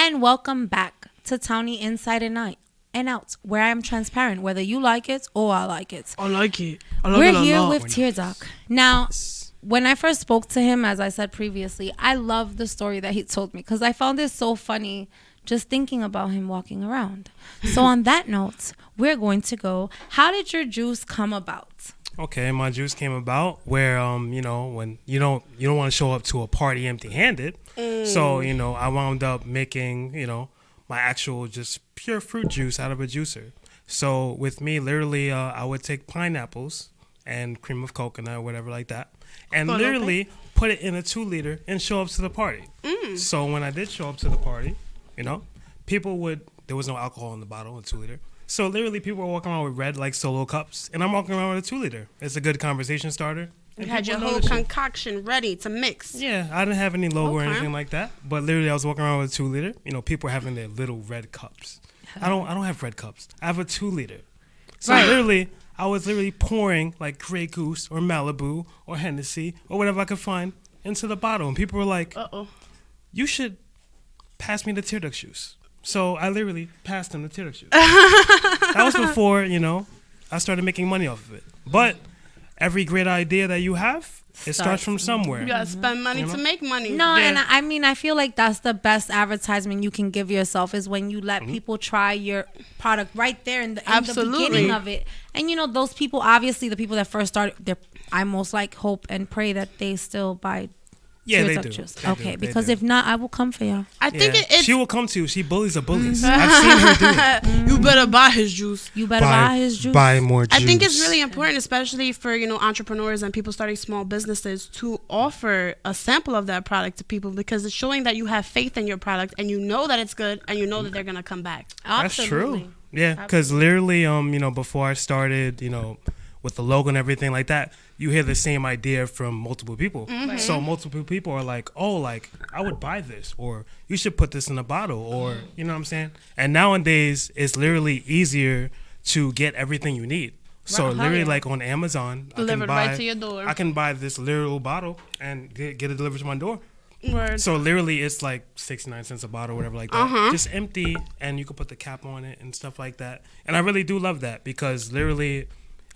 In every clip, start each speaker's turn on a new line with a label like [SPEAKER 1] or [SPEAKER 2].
[SPEAKER 1] And welcome back to TAWNY Inside and Out, where I am transparent, whether you like it or I like it.
[SPEAKER 2] I like it. I like
[SPEAKER 1] We're
[SPEAKER 2] it a
[SPEAKER 1] here
[SPEAKER 2] lot.
[SPEAKER 1] with Tear Duck. Now, when I first spoke to him, as I said previously, I love the story that he told me because I found it so funny just thinking about him walking around. So on that note, we're going to go, how did your juice come about?
[SPEAKER 3] Okay, my juice came about where when you don't want to show up to a party empty-handed. So, I wound up making, my actual just pure fruit juice out of a juicer. So with me, literally, I would take pineapples and cream of coconut or whatever like that, and literally put it in a 2-liter and show up to the party. So when I did show up to the party, there was no alcohol in the bottle, a 2-liter. So literally people were walking around with red like solo cups, and I'm walking around with a 2-liter. It's a good conversation starter.
[SPEAKER 2] You had your whole concoction ready to mix.
[SPEAKER 3] Yeah, I didn't have any logo or anything like that, but literally I was walking around with a 2-liter. People were having their little red cups. I don't have red cups. I have a 2-liter. So literally, I was literally pouring like Grey Goose or Malibu or Hennessy or whatever I could find into the bottle, and people were like, "You should pass me the Tear Duck juice." So I literally passed them the Tear Duck juice. That was before I started making money off of it. But every great idea that you have, it starts from somewhere.
[SPEAKER 2] You gotta spend money to make money.
[SPEAKER 1] No, and I feel like that's the best advertisement you can give yourself is when you let people try your product right there in the beginning of it. And those people, obviously the people that first started, I most hope and pray that they still buy.
[SPEAKER 3] Yeah, they do.
[SPEAKER 1] Okay, because if not, I will come for y'all.
[SPEAKER 2] I think
[SPEAKER 3] she will come to you. She bullies the bullies. I've seen her do it.
[SPEAKER 2] You better buy his juice.
[SPEAKER 1] You better buy his juice.
[SPEAKER 3] Buy more juice.
[SPEAKER 2] I think it's really important, especially for entrepreneurs and people starting small businesses, to offer a sample of that product to people, because it's showing that you have faith in your product and you know that it's good and you know that they're gonna come back.
[SPEAKER 3] That's true. Yeah, because literally, before I started, with the logo and everything like that, you hear the same idea from multiple people. So multiple people are like, I would buy this, or you should put this in a bottle, or, you know what I'm saying? And nowadays, it's literally easier to get everything you need. So literally, like on Amazon,
[SPEAKER 2] delivered right to your door.
[SPEAKER 3] I can buy this literal bottle and get it delivered to my door.
[SPEAKER 2] Word.
[SPEAKER 3] So literally, it's like 69 cents a bottle, whatever like that. Just empty, and you can put the cap on it and stuff like that. And I really do love that, because literally,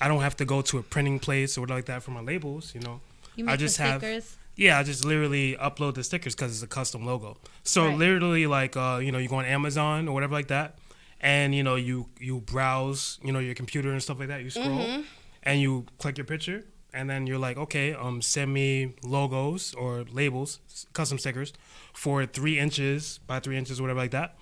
[SPEAKER 3] I don't have to go to a printing place or whatever like that for my labels.
[SPEAKER 1] You make the stickers.
[SPEAKER 3] I just literally upload the stickers because it's a custom logo. So literally, like you go on Amazon or whatever like that, and you browse your computer and stuff like that. You scroll and you click your picture, and then you're like, okay, send me logos or labels, custom stickers for 3 inches by 3 inches, whatever like that.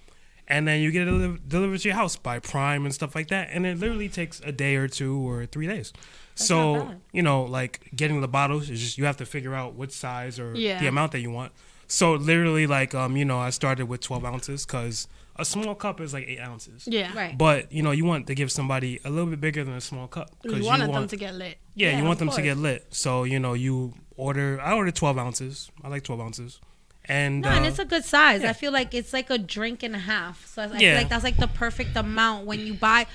[SPEAKER 3] And then you get it delivered to your house by Prime and stuff like that. And it literally takes a day or 2 or 3 days. That's so, like getting the bottles is just, you have to figure out what size or the amount that you want. So literally, like, I started with 12 ounces because a small cup is like 8 ounces.
[SPEAKER 2] Yeah. Right.
[SPEAKER 3] But, you want to give somebody a little bit bigger than a small cup.
[SPEAKER 2] You wanted them to get lit.
[SPEAKER 3] Yeah, you want them to get lit. So, I ordered 12 ounces. I like 12 ounces. And
[SPEAKER 1] it's a good size. I feel like it's like a drink and a half. So I feel like that's like the perfect amount when you buy.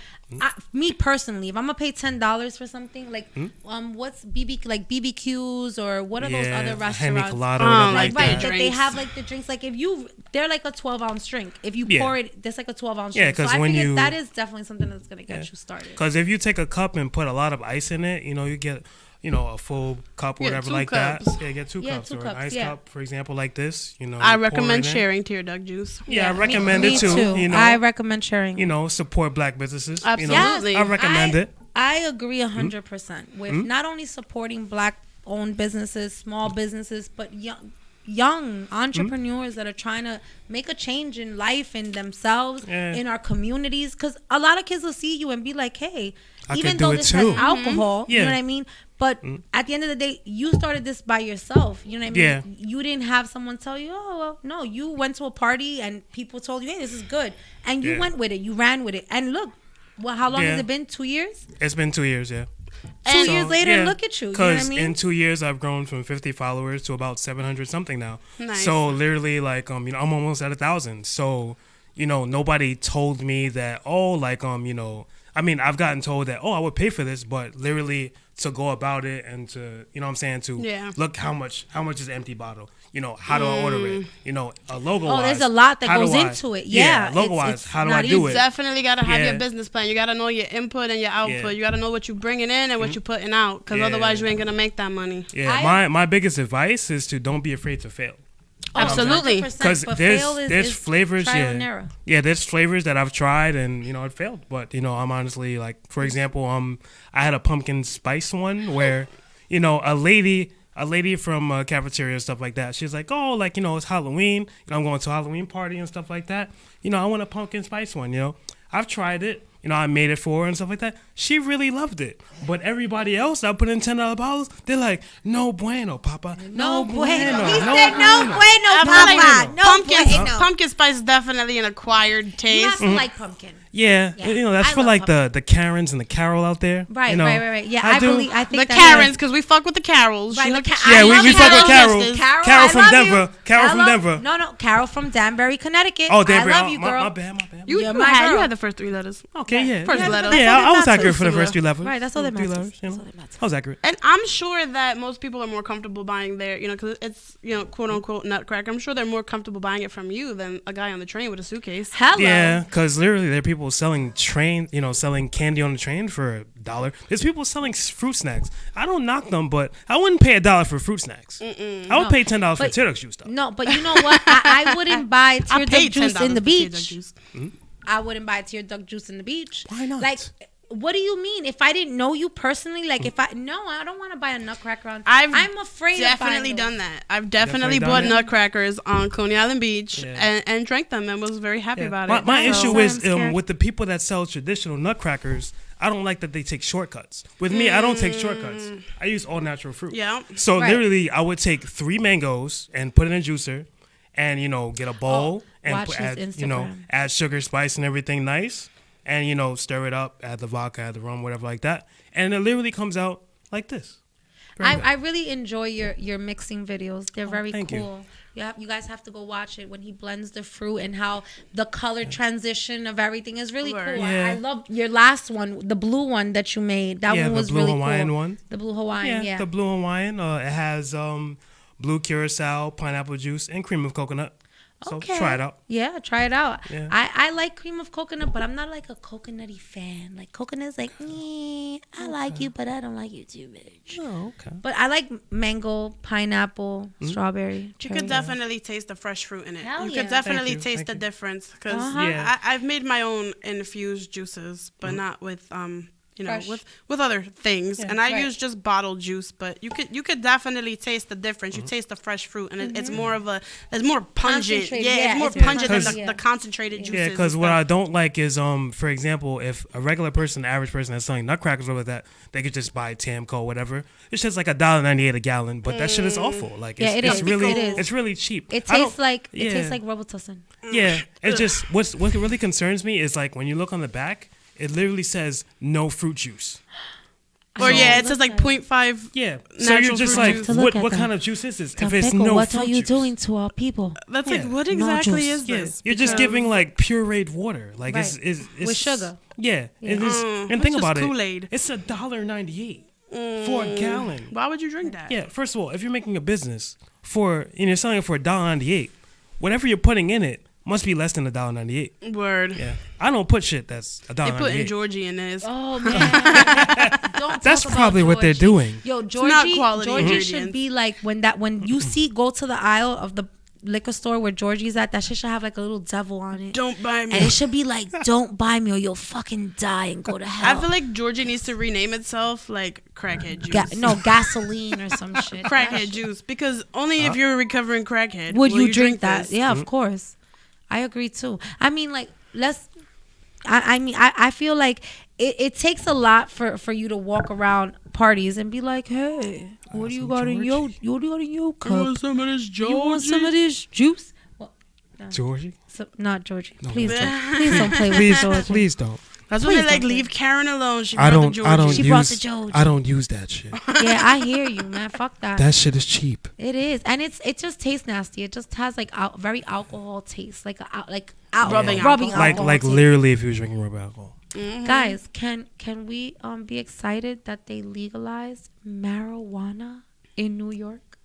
[SPEAKER 1] Me personally, if I'm gonna pay $10 for something, like what's BBQs or what are those other restaurants?
[SPEAKER 3] That
[SPEAKER 1] they have like the drinks. Like they're like a 12-ounce drink. If you pour it, that's like a 12-ounce drink. Yeah,
[SPEAKER 3] because
[SPEAKER 1] that is definitely something that's gonna get you started.
[SPEAKER 3] Because if you take a cup and put a lot of ice in it, you get a full cup or whatever like
[SPEAKER 2] cups.
[SPEAKER 3] that. Yeah, get 2 cups or an ice cup, for example, like this.
[SPEAKER 2] I recommend sharing Tear Duck juice.
[SPEAKER 3] Yeah, I recommend it too.
[SPEAKER 1] I recommend sharing.
[SPEAKER 3] Support Black businesses.
[SPEAKER 2] Absolutely.
[SPEAKER 3] I recommend it.
[SPEAKER 1] I agree 100% with not only supporting Black-owned businesses, small businesses, but young entrepreneurs that are trying to make a change in life and themselves, in our communities. Because a lot of kids will see you and be like, hey, even though this has alcohol, you know what I mean? But at the end of the day, you started this by yourself. You know what I mean?
[SPEAKER 3] Yeah.
[SPEAKER 1] You didn't have someone tell you, oh, well, no. You went to a party and people told you, hey, this is good. And you went with it. You ran with it. And look, how long has it been? 2 years?
[SPEAKER 3] It's been 2 years, yeah.
[SPEAKER 1] And 2 years later, look at you. You know what I mean?
[SPEAKER 3] In 2 years, I've grown from 50 followers to about 700 something now.
[SPEAKER 2] Nice.
[SPEAKER 3] So literally, like, I'm almost at 1,000. So, nobody told me that, I've gotten told that, I would pay for this, but literally to go about it and to, to look how much is empty bottle. how do I order it? A logo.
[SPEAKER 1] Oh, there's a lot that goes into it. Yeah,
[SPEAKER 3] logo wise,
[SPEAKER 1] it's
[SPEAKER 3] how do
[SPEAKER 1] not
[SPEAKER 3] I do
[SPEAKER 2] You
[SPEAKER 3] it?
[SPEAKER 2] definitely got to have
[SPEAKER 3] Yeah.
[SPEAKER 2] your business plan. You got to know your input and your output.
[SPEAKER 3] Yeah.
[SPEAKER 2] You got to know what you're bringing in and what you're putting out, because
[SPEAKER 3] Yeah.
[SPEAKER 2] otherwise you ain't going to make that money.
[SPEAKER 3] Yeah, my biggest advice is to don't be afraid to fail.
[SPEAKER 2] Absolutely.
[SPEAKER 3] Because there's flavors,
[SPEAKER 1] trial and error.
[SPEAKER 3] there's flavors that I've tried and it failed. But I'm honestly like, for example, I had a pumpkin spice one where, a lady from a cafeteria and stuff like that. She's like, oh, like it's Halloween. I'm going to a Halloween party and stuff like that. I want a pumpkin spice one. I've tried it. I made it for her and stuff like that. She really loved it. But everybody else that put in $10 bottles, they're like, no bueno, papa. No bueno.
[SPEAKER 1] He said no bueno,
[SPEAKER 2] Absolutely.
[SPEAKER 1] papa. No bueno.
[SPEAKER 2] Pumpkin spice is definitely an acquired taste.
[SPEAKER 1] You have to like pumpkin.
[SPEAKER 3] Yeah, that's
[SPEAKER 1] I
[SPEAKER 3] for
[SPEAKER 1] love
[SPEAKER 3] like the Karens and the Carol out there.
[SPEAKER 1] Right. Yeah,
[SPEAKER 3] I
[SPEAKER 1] think
[SPEAKER 2] the Karens, because we fuck with the Carols.
[SPEAKER 1] Right,
[SPEAKER 3] Yeah, we fuck with Carol.
[SPEAKER 1] Carol,
[SPEAKER 3] Carol from
[SPEAKER 1] I love
[SPEAKER 3] Denver.
[SPEAKER 1] you.
[SPEAKER 3] Carol from Denver.
[SPEAKER 1] No, Carol from Danbury, Connecticut.
[SPEAKER 3] Oh, Danbury.
[SPEAKER 1] I love you, girl.
[SPEAKER 3] My bad.
[SPEAKER 2] You
[SPEAKER 1] You're my
[SPEAKER 2] had
[SPEAKER 1] girl.
[SPEAKER 2] the first 3 letters.
[SPEAKER 3] Okay, yeah.
[SPEAKER 2] First letter.
[SPEAKER 3] Yeah, I was accurate for the
[SPEAKER 2] Similar.
[SPEAKER 3] first 3 letters.
[SPEAKER 1] Right, that's all that
[SPEAKER 3] 3
[SPEAKER 1] matters.
[SPEAKER 3] letters, I was accurate.
[SPEAKER 2] And I'm sure that most people are more comfortable buying their, because it's, quote unquote nutcracker. I'm sure they're more comfortable buying it from you than a guy on the train with a suitcase.
[SPEAKER 1] Hello.
[SPEAKER 3] Yeah, because literally there are people selling selling candy on the train for $1. There's people selling fruit snacks. I don't knock them, but I wouldn't pay $1 for fruit snacks. I would pay $10 for tear duct juice stuff.
[SPEAKER 1] No, but you know what? I wouldn't buy tear duct juice in the
[SPEAKER 2] $10
[SPEAKER 1] beach. I wouldn't buy tear duct juice in the beach.
[SPEAKER 3] Why not?
[SPEAKER 1] Like, what do you mean? If I didn't know you personally, like I don't want to buy a nutcracker on.
[SPEAKER 2] I'm
[SPEAKER 1] afraid
[SPEAKER 2] definitely
[SPEAKER 1] of buying
[SPEAKER 2] done that. I've definitely bought nutcrackers on Coney Island Beach and drank them and was very happy about it.
[SPEAKER 3] My issue is with the people that sell traditional nutcrackers. I don't like that they take shortcuts. With me, I don't take shortcuts. I use all natural fruit.
[SPEAKER 2] Yeah.
[SPEAKER 3] So literally, I would take 3 mangoes and put it in a juicer, and get a bowl and add sugar, spice, and everything nice, and stir it up, add the vodka, add the rum, whatever like that, and it literally comes out like this.
[SPEAKER 1] I really enjoy your mixing videos. They're very
[SPEAKER 3] thank
[SPEAKER 1] cool. You guys have to go watch it when he blends the fruit and how the color transition of everything is really cool.
[SPEAKER 3] Yeah.
[SPEAKER 1] I love your last one, the blue one that you made. That one was really cool.
[SPEAKER 3] The blue Hawaiian one.
[SPEAKER 1] The blue Hawaiian, yeah.
[SPEAKER 3] The blue Hawaiian. It has blue curacao, pineapple juice, and cream of coconut. So try it out.
[SPEAKER 1] Yeah, try it out.
[SPEAKER 3] Yeah.
[SPEAKER 1] I like cream of coconut, but I'm not like a coconutty fan. Like coconut's like, I like you, but I don't like you too much.
[SPEAKER 3] Oh, okay.
[SPEAKER 1] But I like mango, pineapple, strawberry.
[SPEAKER 2] You could definitely taste the fresh fruit in it.
[SPEAKER 1] Hell
[SPEAKER 2] You
[SPEAKER 1] yeah.
[SPEAKER 2] could definitely
[SPEAKER 3] Thank
[SPEAKER 2] taste
[SPEAKER 3] you.
[SPEAKER 2] the difference, because
[SPEAKER 3] Yeah.
[SPEAKER 2] I've made my own infused juices, but not with
[SPEAKER 1] Fresh.
[SPEAKER 2] with other things, and I
[SPEAKER 1] right.
[SPEAKER 2] use just bottled juice. But you could definitely taste the difference. You taste the fresh fruit, and it's more of it's more pungent.
[SPEAKER 1] Concentrated,
[SPEAKER 2] Yeah,
[SPEAKER 1] yeah,
[SPEAKER 2] it's more
[SPEAKER 1] it's more
[SPEAKER 2] pungent than
[SPEAKER 1] concentrated.
[SPEAKER 2] the concentrated juices.
[SPEAKER 3] Yeah, because what I don't like is, for example, if a regular person, average person that's selling nutcrackers or like that, they could just buy Tamco, whatever. It's just like $1.98 a gallon, but that shit is awful. Like, it's really, it's really cheap.
[SPEAKER 1] It tastes like Robitussin.
[SPEAKER 3] Yeah, it's just what really concerns me is like when you look on the back, it literally says no fruit juice.
[SPEAKER 2] Or it says like 0.5.
[SPEAKER 3] Yeah, so you're just
[SPEAKER 2] fruit
[SPEAKER 3] like,
[SPEAKER 2] juice.
[SPEAKER 3] what kind of juice is this? If it's no
[SPEAKER 1] what
[SPEAKER 3] fruit
[SPEAKER 1] are you
[SPEAKER 3] juice?
[SPEAKER 1] doing to our people?
[SPEAKER 2] That's
[SPEAKER 3] Yeah.
[SPEAKER 2] like, what
[SPEAKER 1] No
[SPEAKER 2] exactly
[SPEAKER 1] juice.
[SPEAKER 2] is
[SPEAKER 3] Yeah,
[SPEAKER 2] this?
[SPEAKER 3] you're just giving like pureed water, like
[SPEAKER 1] Right.
[SPEAKER 3] it's
[SPEAKER 1] With sugar.
[SPEAKER 3] Yeah, it is. And
[SPEAKER 2] it's
[SPEAKER 3] think
[SPEAKER 2] just
[SPEAKER 3] about
[SPEAKER 2] Kool-Aid.
[SPEAKER 3] it, it's $1.98 for a gallon.
[SPEAKER 2] Why would you drink that?
[SPEAKER 3] Yeah, first of all, if you're making a business and you're selling it for $1.98, whatever you're putting in it must be less than $1.98.
[SPEAKER 2] Word.
[SPEAKER 3] Yeah, I don't put shit that's
[SPEAKER 2] They put in
[SPEAKER 3] $1.98.
[SPEAKER 2] Georgie in this.
[SPEAKER 1] Oh man, Don't
[SPEAKER 3] That's
[SPEAKER 1] talk about
[SPEAKER 3] probably what they're
[SPEAKER 1] Georgie.
[SPEAKER 3] doing.
[SPEAKER 1] Yo,
[SPEAKER 2] not
[SPEAKER 1] Georgie,
[SPEAKER 2] quality
[SPEAKER 1] Georgie should
[SPEAKER 2] ingredients.
[SPEAKER 1] be like when you see go to the aisle of the liquor store where Georgie's at. That shit should have like a little devil on it.
[SPEAKER 2] Don't buy me.
[SPEAKER 1] And it should be like, don't buy me or you'll fucking die and go to hell.
[SPEAKER 2] I feel like Georgia needs to rename itself like crackhead juice.
[SPEAKER 1] Gasoline or some shit.
[SPEAKER 2] Crackhead juice, because only if you're a recovering crackhead
[SPEAKER 1] Would
[SPEAKER 2] will
[SPEAKER 1] you drink that?
[SPEAKER 2] this.
[SPEAKER 1] Yeah, of course. I agree too. I mean, like, I feel like it takes a lot for you to walk around parties and be like, hey, what do you got in your cup?
[SPEAKER 2] You want some of this Georgie?
[SPEAKER 1] You want some of this juice? Well,
[SPEAKER 3] Georgie?
[SPEAKER 1] not Georgie.
[SPEAKER 3] No.
[SPEAKER 1] Please don't. Please don't play with
[SPEAKER 3] Please,
[SPEAKER 1] Georgie.
[SPEAKER 3] please don't.
[SPEAKER 2] That's why
[SPEAKER 1] Please
[SPEAKER 2] they like
[SPEAKER 1] don't
[SPEAKER 2] leave Karen alone. She
[SPEAKER 3] I
[SPEAKER 2] brought
[SPEAKER 3] don't.
[SPEAKER 2] the
[SPEAKER 3] I don't
[SPEAKER 2] Georgie.
[SPEAKER 1] She brought
[SPEAKER 3] use.
[SPEAKER 1] the Georgie.
[SPEAKER 3] I don't use that shit.
[SPEAKER 1] Yeah, I hear you, man. Fuck that.
[SPEAKER 3] That shit is cheap.
[SPEAKER 1] It is, and it just tastes nasty. It just has like very alcohol taste,
[SPEAKER 2] Rubbing alcohol.
[SPEAKER 1] alcohol.
[SPEAKER 3] Like
[SPEAKER 1] taste.
[SPEAKER 3] literally, if you were drinking rub alcohol.
[SPEAKER 1] Guys, can we be excited that they legalized marijuana in New York?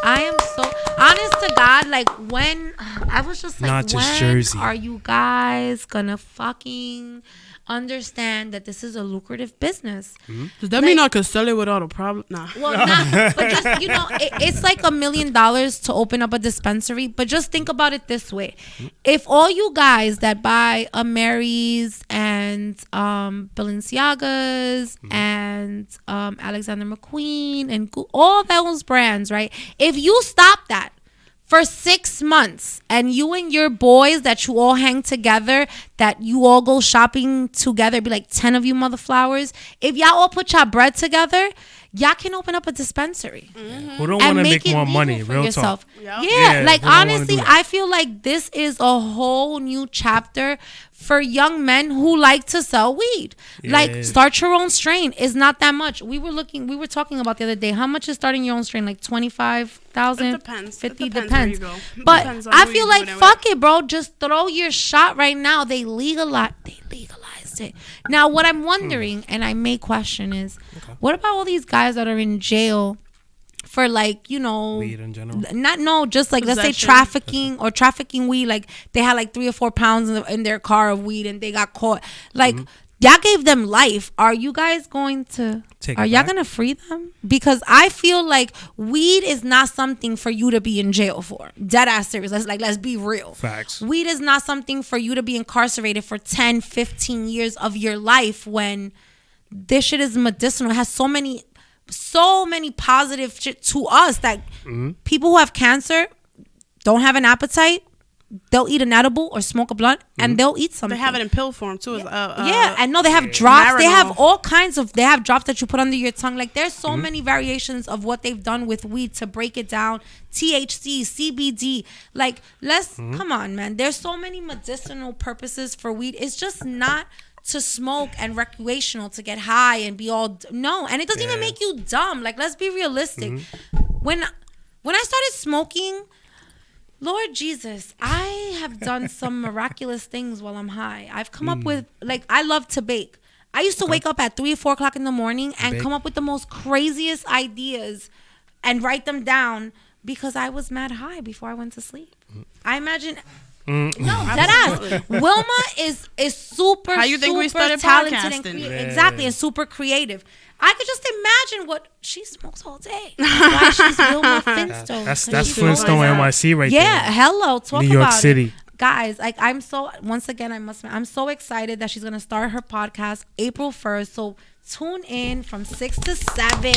[SPEAKER 1] I am so honest to God. Like when I was just like,
[SPEAKER 3] Not just
[SPEAKER 1] when
[SPEAKER 3] Jersey.
[SPEAKER 1] are you guys gonna fucking understand that this is a lucrative business?
[SPEAKER 2] Does that mean I could sell it without a problem? Nah.
[SPEAKER 1] Well, not, but just, you know, it's like $1 million to open up a dispensary. But just think about it this way. If all you guys that buy a Mary's and Balenciagas and Alexander McQueen and all those brands, right? If you stop that for 6 months and you and your boys that you all hang together, that you all go shopping together, be like 10 of you mother flowers, if y'all all put y'all bread together, y'all can open up a dispensary.
[SPEAKER 3] Who don't want to make more money? Real talk.
[SPEAKER 1] Yeah, like
[SPEAKER 3] who don't wanna
[SPEAKER 1] honestly,
[SPEAKER 3] do that?
[SPEAKER 1] I feel like this is a whole new chapter for young men who like to sell weed. Like, start your own strain. It's not that much. We were talking about the other day. How much is starting your own strain? Like 25,000?
[SPEAKER 2] It depends.
[SPEAKER 1] 50
[SPEAKER 2] It depends
[SPEAKER 1] depends.
[SPEAKER 2] where you go.
[SPEAKER 1] But
[SPEAKER 2] Depends on
[SPEAKER 1] I
[SPEAKER 2] who
[SPEAKER 1] feel
[SPEAKER 2] you
[SPEAKER 1] like
[SPEAKER 2] doing it
[SPEAKER 1] fuck it, bro. Just throw your shot right now. They legalized it. Now, what I'm wondering, and I may question, is what about all these guys that are in jail for, like, you know,
[SPEAKER 3] Weed in general.
[SPEAKER 1] Just like, let's say
[SPEAKER 2] Possession.
[SPEAKER 1] trafficking weed. Like, they had like 3 or 4 pounds in their car of weed and they got caught. Like, y'all gave them life. Are you guys going to are y'all gonna free them? Because I feel like weed is not something for you to be in jail for. Dead ass serious. Let's be real.
[SPEAKER 3] Facts.
[SPEAKER 1] Weed is not something for you to be incarcerated for 10, 15 years of your life when this shit is medicinal. It has so many positive shit to us that people who have cancer don't have an appetite. They'll eat an edible or smoke a blunt and they'll eat something.
[SPEAKER 2] They have it in pill form too.
[SPEAKER 1] Yeah, I know they have drops. They have
[SPEAKER 2] Marinol.
[SPEAKER 1] all kinds of. They have drops that you put under your tongue. Like, there's so many variations of what they've done with weed to break it down. THC, CBD. Like, come on, man. There's so many medicinal purposes for weed. It's just not to smoke and recreational to get high and be all no. And it doesn't even make you dumb. Like, let's be realistic. When I started smoking, Lord Jesus, I have done some miraculous things while I'm high. I've come up with, like, I love to bake. I used to wake up at 3 or 4 o'clock in the morning and come up with the most craziest ideas and write them down because I was mad high before I went to sleep. I imagine... No, dead ass. Wilma is super,
[SPEAKER 2] How you think we started
[SPEAKER 1] talented
[SPEAKER 2] podcasting?
[SPEAKER 1] and exactly, and super creative. I could just imagine what she smokes all day. That's why she's Wilma Finstone.
[SPEAKER 3] That's Flintstone NYC right there.
[SPEAKER 1] Yeah, hello. Talk
[SPEAKER 3] New York
[SPEAKER 1] about
[SPEAKER 3] City.
[SPEAKER 1] it. Guys, like, I'm so excited that she's gonna start her podcast April 1st. So tune in from 6 to 7.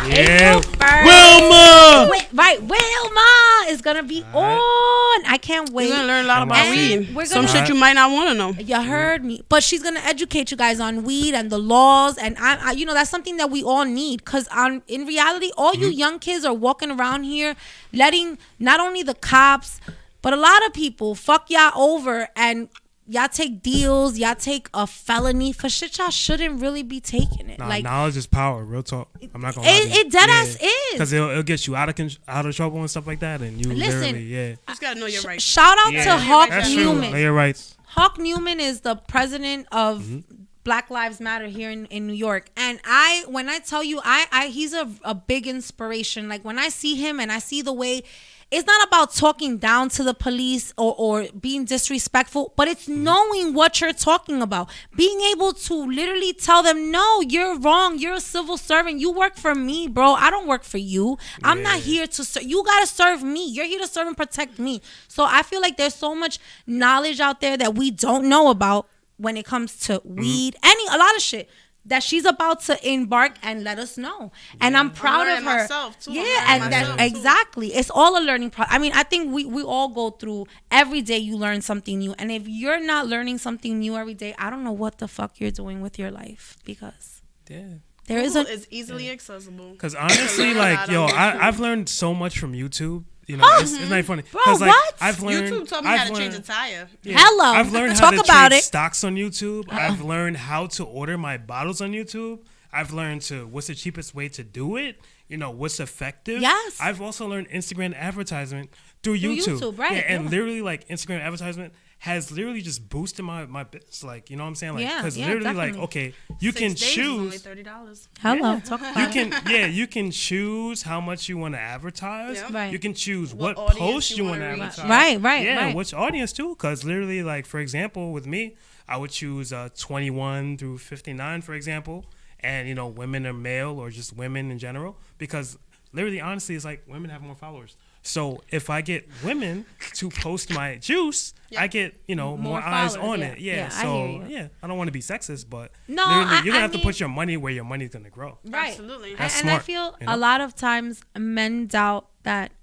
[SPEAKER 3] Yeah.
[SPEAKER 1] April 1st.
[SPEAKER 3] Wilma!
[SPEAKER 1] Right, Wilma is gonna be on. I can't wait.
[SPEAKER 2] You're gonna learn a lot about
[SPEAKER 1] And
[SPEAKER 2] weed.
[SPEAKER 1] we're
[SPEAKER 2] Some
[SPEAKER 1] gonna-
[SPEAKER 2] shit you might not want to know.
[SPEAKER 1] You heard me. But she's going to educate you guys on weed and the laws. And, I you know, that's something that we all need. Because in reality, all you young kids are walking around here letting not only the cops, but a lot of people fuck y'all over. And y'all take deals. Y'all take a felony for shit y'all shouldn't really be taking it.
[SPEAKER 3] Nah,
[SPEAKER 1] like,
[SPEAKER 3] knowledge is power. Real talk. I'm not gonna lie to you.
[SPEAKER 1] it dead ass is.
[SPEAKER 3] Because it'll get you out of trouble and stuff like that. And you
[SPEAKER 1] Listen,
[SPEAKER 3] literally,
[SPEAKER 2] Just gotta know your rights.
[SPEAKER 1] Shout out to Hawk
[SPEAKER 3] That's true.
[SPEAKER 1] Newman.
[SPEAKER 3] Know your rights.
[SPEAKER 1] Hawk Newman is the president of Black Lives Matter here in New York. And when I tell you, he's a big inspiration. Like, when I see him and I see the way, it's not about talking down to the police or being disrespectful, but it's knowing what you're talking about. Being able to literally tell them, no, you're wrong. You're a civil servant. You work for me, bro. I don't work for you. I'm not here to serve. You got to serve me. You're here to serve and protect me. So I feel like there's so much knowledge out there that we don't know about when it comes to weed, a lot of shit that she's about to embark and let us know. And I'm proud of her.
[SPEAKER 2] Myself too.
[SPEAKER 1] Exactly. It's all a learning process. I mean, I think we all go through every day. You learn something new, and if you're not learning something new every day, I don't know what the fuck you're doing with your life, because there is
[SPEAKER 2] it's easily accessible.
[SPEAKER 3] Because honestly, like, yo, I've learned so much from YouTube. You know, it's not funny.
[SPEAKER 1] Bro,
[SPEAKER 3] Like,
[SPEAKER 1] what?
[SPEAKER 3] I've learned.
[SPEAKER 2] YouTube taught me how to change a tire.
[SPEAKER 1] Hello.
[SPEAKER 3] I've learned
[SPEAKER 1] Talk
[SPEAKER 3] how to
[SPEAKER 1] about
[SPEAKER 3] trade
[SPEAKER 1] it.
[SPEAKER 3] stocks on YouTube. I've learned how to order my bottles on YouTube. I've learned what's the cheapest way to do it. You know, what's effective.
[SPEAKER 1] Yes.
[SPEAKER 3] I've also learned Instagram advertisement through YouTube.
[SPEAKER 1] Right.
[SPEAKER 3] Yeah, and literally, like, Instagram advertisement has literally just boosted my business. Like, you know what I'm saying? Like,
[SPEAKER 1] Yeah,
[SPEAKER 3] because
[SPEAKER 1] yeah,
[SPEAKER 3] literally,
[SPEAKER 1] definitely.
[SPEAKER 3] like, okay, you
[SPEAKER 2] 6
[SPEAKER 3] can
[SPEAKER 2] days is
[SPEAKER 3] choose.
[SPEAKER 2] only $30.
[SPEAKER 1] Hello,
[SPEAKER 3] Yeah.
[SPEAKER 1] talk about
[SPEAKER 3] You
[SPEAKER 1] it.
[SPEAKER 3] can, you can choose how much you want to advertise.
[SPEAKER 2] Yep.
[SPEAKER 1] Right.
[SPEAKER 3] You can choose
[SPEAKER 2] What
[SPEAKER 3] what
[SPEAKER 2] audience
[SPEAKER 3] post
[SPEAKER 2] you
[SPEAKER 3] you want
[SPEAKER 2] wanna
[SPEAKER 3] to
[SPEAKER 2] reach.
[SPEAKER 3] advertise.
[SPEAKER 1] Right,
[SPEAKER 3] Yeah,
[SPEAKER 1] right.
[SPEAKER 3] which audience too? Because literally, like, for example, with me, I would choose 21 through 59, for example, and women or male or just women in general, because literally, honestly, it's like women have more followers. So if I get women to post my juice, I get more eyes
[SPEAKER 1] followers,
[SPEAKER 3] on
[SPEAKER 1] yeah.
[SPEAKER 3] it. Yeah.
[SPEAKER 1] Yeah, I
[SPEAKER 3] So
[SPEAKER 1] hear you.
[SPEAKER 3] I don't want to be sexist, but
[SPEAKER 1] No,
[SPEAKER 3] literally,
[SPEAKER 1] I
[SPEAKER 3] you're gonna have
[SPEAKER 1] mean-
[SPEAKER 3] to put your money where your money's gonna grow.
[SPEAKER 1] Right.
[SPEAKER 2] Absolutely.
[SPEAKER 3] That's
[SPEAKER 1] And I
[SPEAKER 3] smart,
[SPEAKER 1] feel
[SPEAKER 3] you know?
[SPEAKER 1] a lot of times men doubt that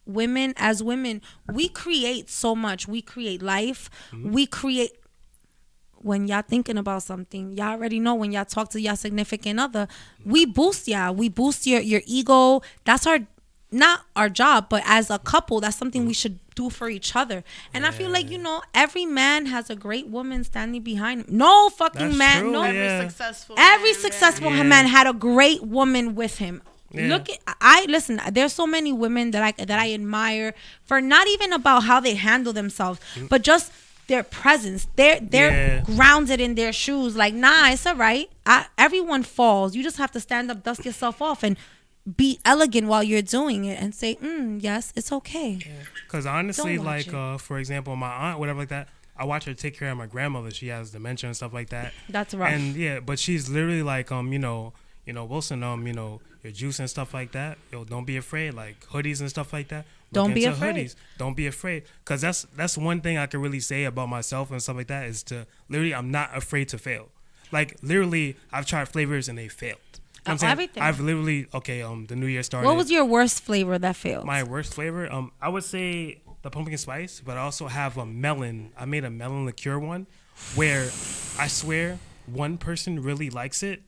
[SPEAKER 1] women, as women, we create so much. We create life.
[SPEAKER 3] Mm-hmm.
[SPEAKER 1] We create. When y'all thinking about something, y'all already know when y'all talk to y'all significant other, we boost y'all. We boost your ego. That's not our job, but as a couple, that's something we should do for each other. And I feel like, every man has a great woman standing behind him. No fucking
[SPEAKER 3] That's
[SPEAKER 1] man.
[SPEAKER 3] true,
[SPEAKER 1] No,
[SPEAKER 3] yeah.
[SPEAKER 1] every
[SPEAKER 2] man,
[SPEAKER 1] successful
[SPEAKER 3] Yeah.
[SPEAKER 1] man had a great woman with him.
[SPEAKER 3] Yeah.
[SPEAKER 1] Look at listen, there's so many women that I admire for not even about how they handle themselves, but just their presence. They're
[SPEAKER 3] Yeah.
[SPEAKER 1] grounded in their shoes. Like, nah, it's all right. Everyone falls. You just have to stand up, dust yourself off, and be elegant while you're doing it, and say, yes, it's okay.
[SPEAKER 3] Because honestly,
[SPEAKER 1] Don't watch
[SPEAKER 3] like, for example, my aunt, whatever like that, I watch her take care of my grandmother. She has dementia and stuff like that.
[SPEAKER 1] That's rough.
[SPEAKER 3] And yeah, but she's literally like, Wilson, your juice and stuff like that. Yo, don't be afraid. Like hoodies and stuff like that.
[SPEAKER 1] Don't be
[SPEAKER 3] into
[SPEAKER 1] afraid.
[SPEAKER 3] Hoodies. Don't be afraid. Because that's one thing I can really say about myself and stuff like that is to literally, I'm not afraid to fail. Like literally, I've tried flavors and they failed. You know what I'm saying?
[SPEAKER 1] Everything.
[SPEAKER 3] I've literally the new year started.
[SPEAKER 1] What was your worst flavor that failed?
[SPEAKER 3] My worst flavor? I would say the pumpkin spice, but I also have a melon. I made a melon liqueur one where I swear one person really likes it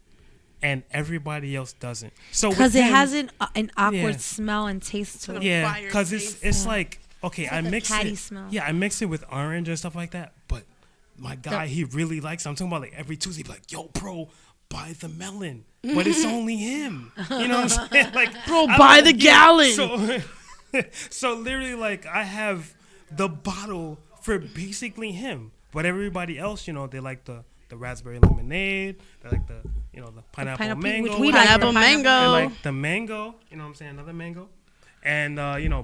[SPEAKER 3] and everybody else doesn't. So
[SPEAKER 1] Because it
[SPEAKER 3] with him-
[SPEAKER 1] has an awkward
[SPEAKER 3] Yeah.
[SPEAKER 1] smell and taste to it.
[SPEAKER 3] yeah,
[SPEAKER 2] fire
[SPEAKER 3] because
[SPEAKER 2] taste.
[SPEAKER 3] it's like okay,
[SPEAKER 1] It's
[SPEAKER 3] I
[SPEAKER 1] like a
[SPEAKER 3] mix
[SPEAKER 1] catty
[SPEAKER 3] it.
[SPEAKER 1] smell.
[SPEAKER 3] Yeah, I mix it with orange and stuff like that. But my guy, he really likes it. I'm talking about like every Tuesday, be like, yo, bro, buy the melon. But it's only him. You know what I'm saying? Like,
[SPEAKER 2] Bro,
[SPEAKER 3] I
[SPEAKER 2] buy
[SPEAKER 3] don't-
[SPEAKER 2] the gallon.
[SPEAKER 3] So, so literally, like, I have the bottle for basically him. But everybody else, they like the raspberry lemonade. They like the pineapple mango.
[SPEAKER 1] which we
[SPEAKER 2] like
[SPEAKER 1] like
[SPEAKER 2] the mango.
[SPEAKER 3] They like the mango. You know what I'm saying? Another mango. And,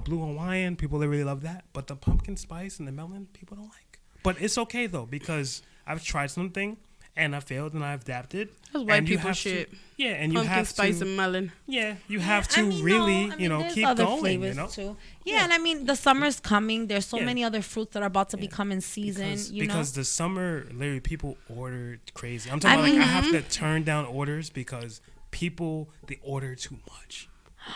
[SPEAKER 3] blue Hawaiian, people they really love that. But the pumpkin spice and the melon, people don't like. But it's okay, though, because I've tried something. And I failed, and I've adapted.
[SPEAKER 2] That's white
[SPEAKER 3] and you
[SPEAKER 2] people
[SPEAKER 3] have
[SPEAKER 2] shit.
[SPEAKER 3] To, yeah, and you
[SPEAKER 2] Pumpkin
[SPEAKER 3] have
[SPEAKER 2] spice
[SPEAKER 3] to.
[SPEAKER 2] and melon.
[SPEAKER 3] Yeah, you have to
[SPEAKER 1] I mean,
[SPEAKER 3] really,
[SPEAKER 1] there's
[SPEAKER 3] keep
[SPEAKER 1] other
[SPEAKER 3] going.
[SPEAKER 1] flavors too. Yeah, and I mean, the summer's coming. There's so
[SPEAKER 3] Yeah.
[SPEAKER 1] many other fruits that are about to become in season.
[SPEAKER 3] Because the summer, literally, people ordered crazy. I'm talking about, like, I have to turn down orders because people, they order too much.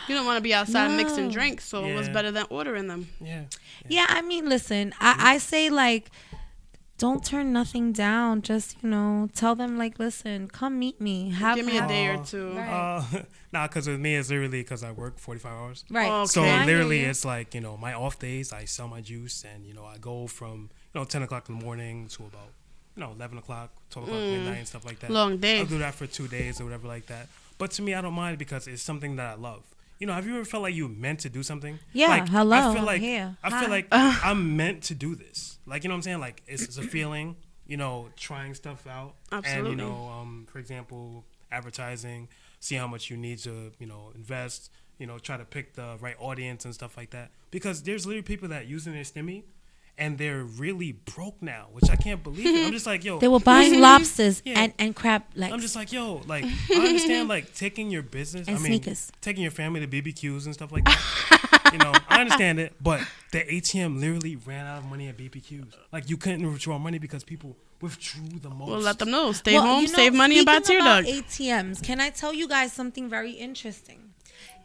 [SPEAKER 2] You don't want to be outside mixing
[SPEAKER 1] No.
[SPEAKER 2] drinks, so what's
[SPEAKER 3] Yeah.
[SPEAKER 2] better than ordering them?
[SPEAKER 3] Yeah.
[SPEAKER 1] Yeah, I mean, listen, I say, like, don't turn nothing down. Just, tell them, like, listen, come meet me.
[SPEAKER 2] Give me a day or
[SPEAKER 3] Oh.
[SPEAKER 2] two.
[SPEAKER 1] Right.
[SPEAKER 3] Nah, because with me, it's literally because I work 45 hours.
[SPEAKER 1] Right.
[SPEAKER 2] Okay.
[SPEAKER 3] So
[SPEAKER 2] I hear
[SPEAKER 3] literally,
[SPEAKER 2] you.
[SPEAKER 3] it's like, my off days, I sell my juice and, I go from, 10 o'clock in the morning to about, 11 o'clock, 12 o'clock midnight and stuff like that.
[SPEAKER 2] Long day.
[SPEAKER 3] I'll do that for 2 days or whatever like that. But to me, I don't mind because it's something that I love. Have you ever felt like you meant to do something?
[SPEAKER 1] Yeah,
[SPEAKER 3] Like,
[SPEAKER 1] hello,
[SPEAKER 3] I feel like,
[SPEAKER 1] here.
[SPEAKER 3] I
[SPEAKER 1] Hi.
[SPEAKER 3] feel like I'm meant to do this. Like, you know what I'm saying? Like, it's a feeling, trying stuff out.
[SPEAKER 2] Absolutely.
[SPEAKER 3] And, for example, advertising, see how much you need to, invest, try to pick the right audience and stuff like that. Because there's literally people that using their stimmy and they're really broke now, which I can't believe it. I'm just like, yo.
[SPEAKER 1] They were buying lobsters
[SPEAKER 3] Yeah.
[SPEAKER 1] and crab legs.
[SPEAKER 3] I'm just like, yo, like, I understand, like, taking your business,
[SPEAKER 1] And
[SPEAKER 3] I mean,
[SPEAKER 1] sneakers.
[SPEAKER 3] taking your family to BBQs and stuff like that. I understand it, but the ATM literally ran out of money at BBQs. Like, you couldn't withdraw money because people withdrew the most.
[SPEAKER 2] Well, let them know. Stay
[SPEAKER 1] Well,
[SPEAKER 2] home, save money, and buy
[SPEAKER 1] speaking
[SPEAKER 2] tear
[SPEAKER 1] about
[SPEAKER 2] dog.
[SPEAKER 1] ATMs, can I tell you guys something very interesting?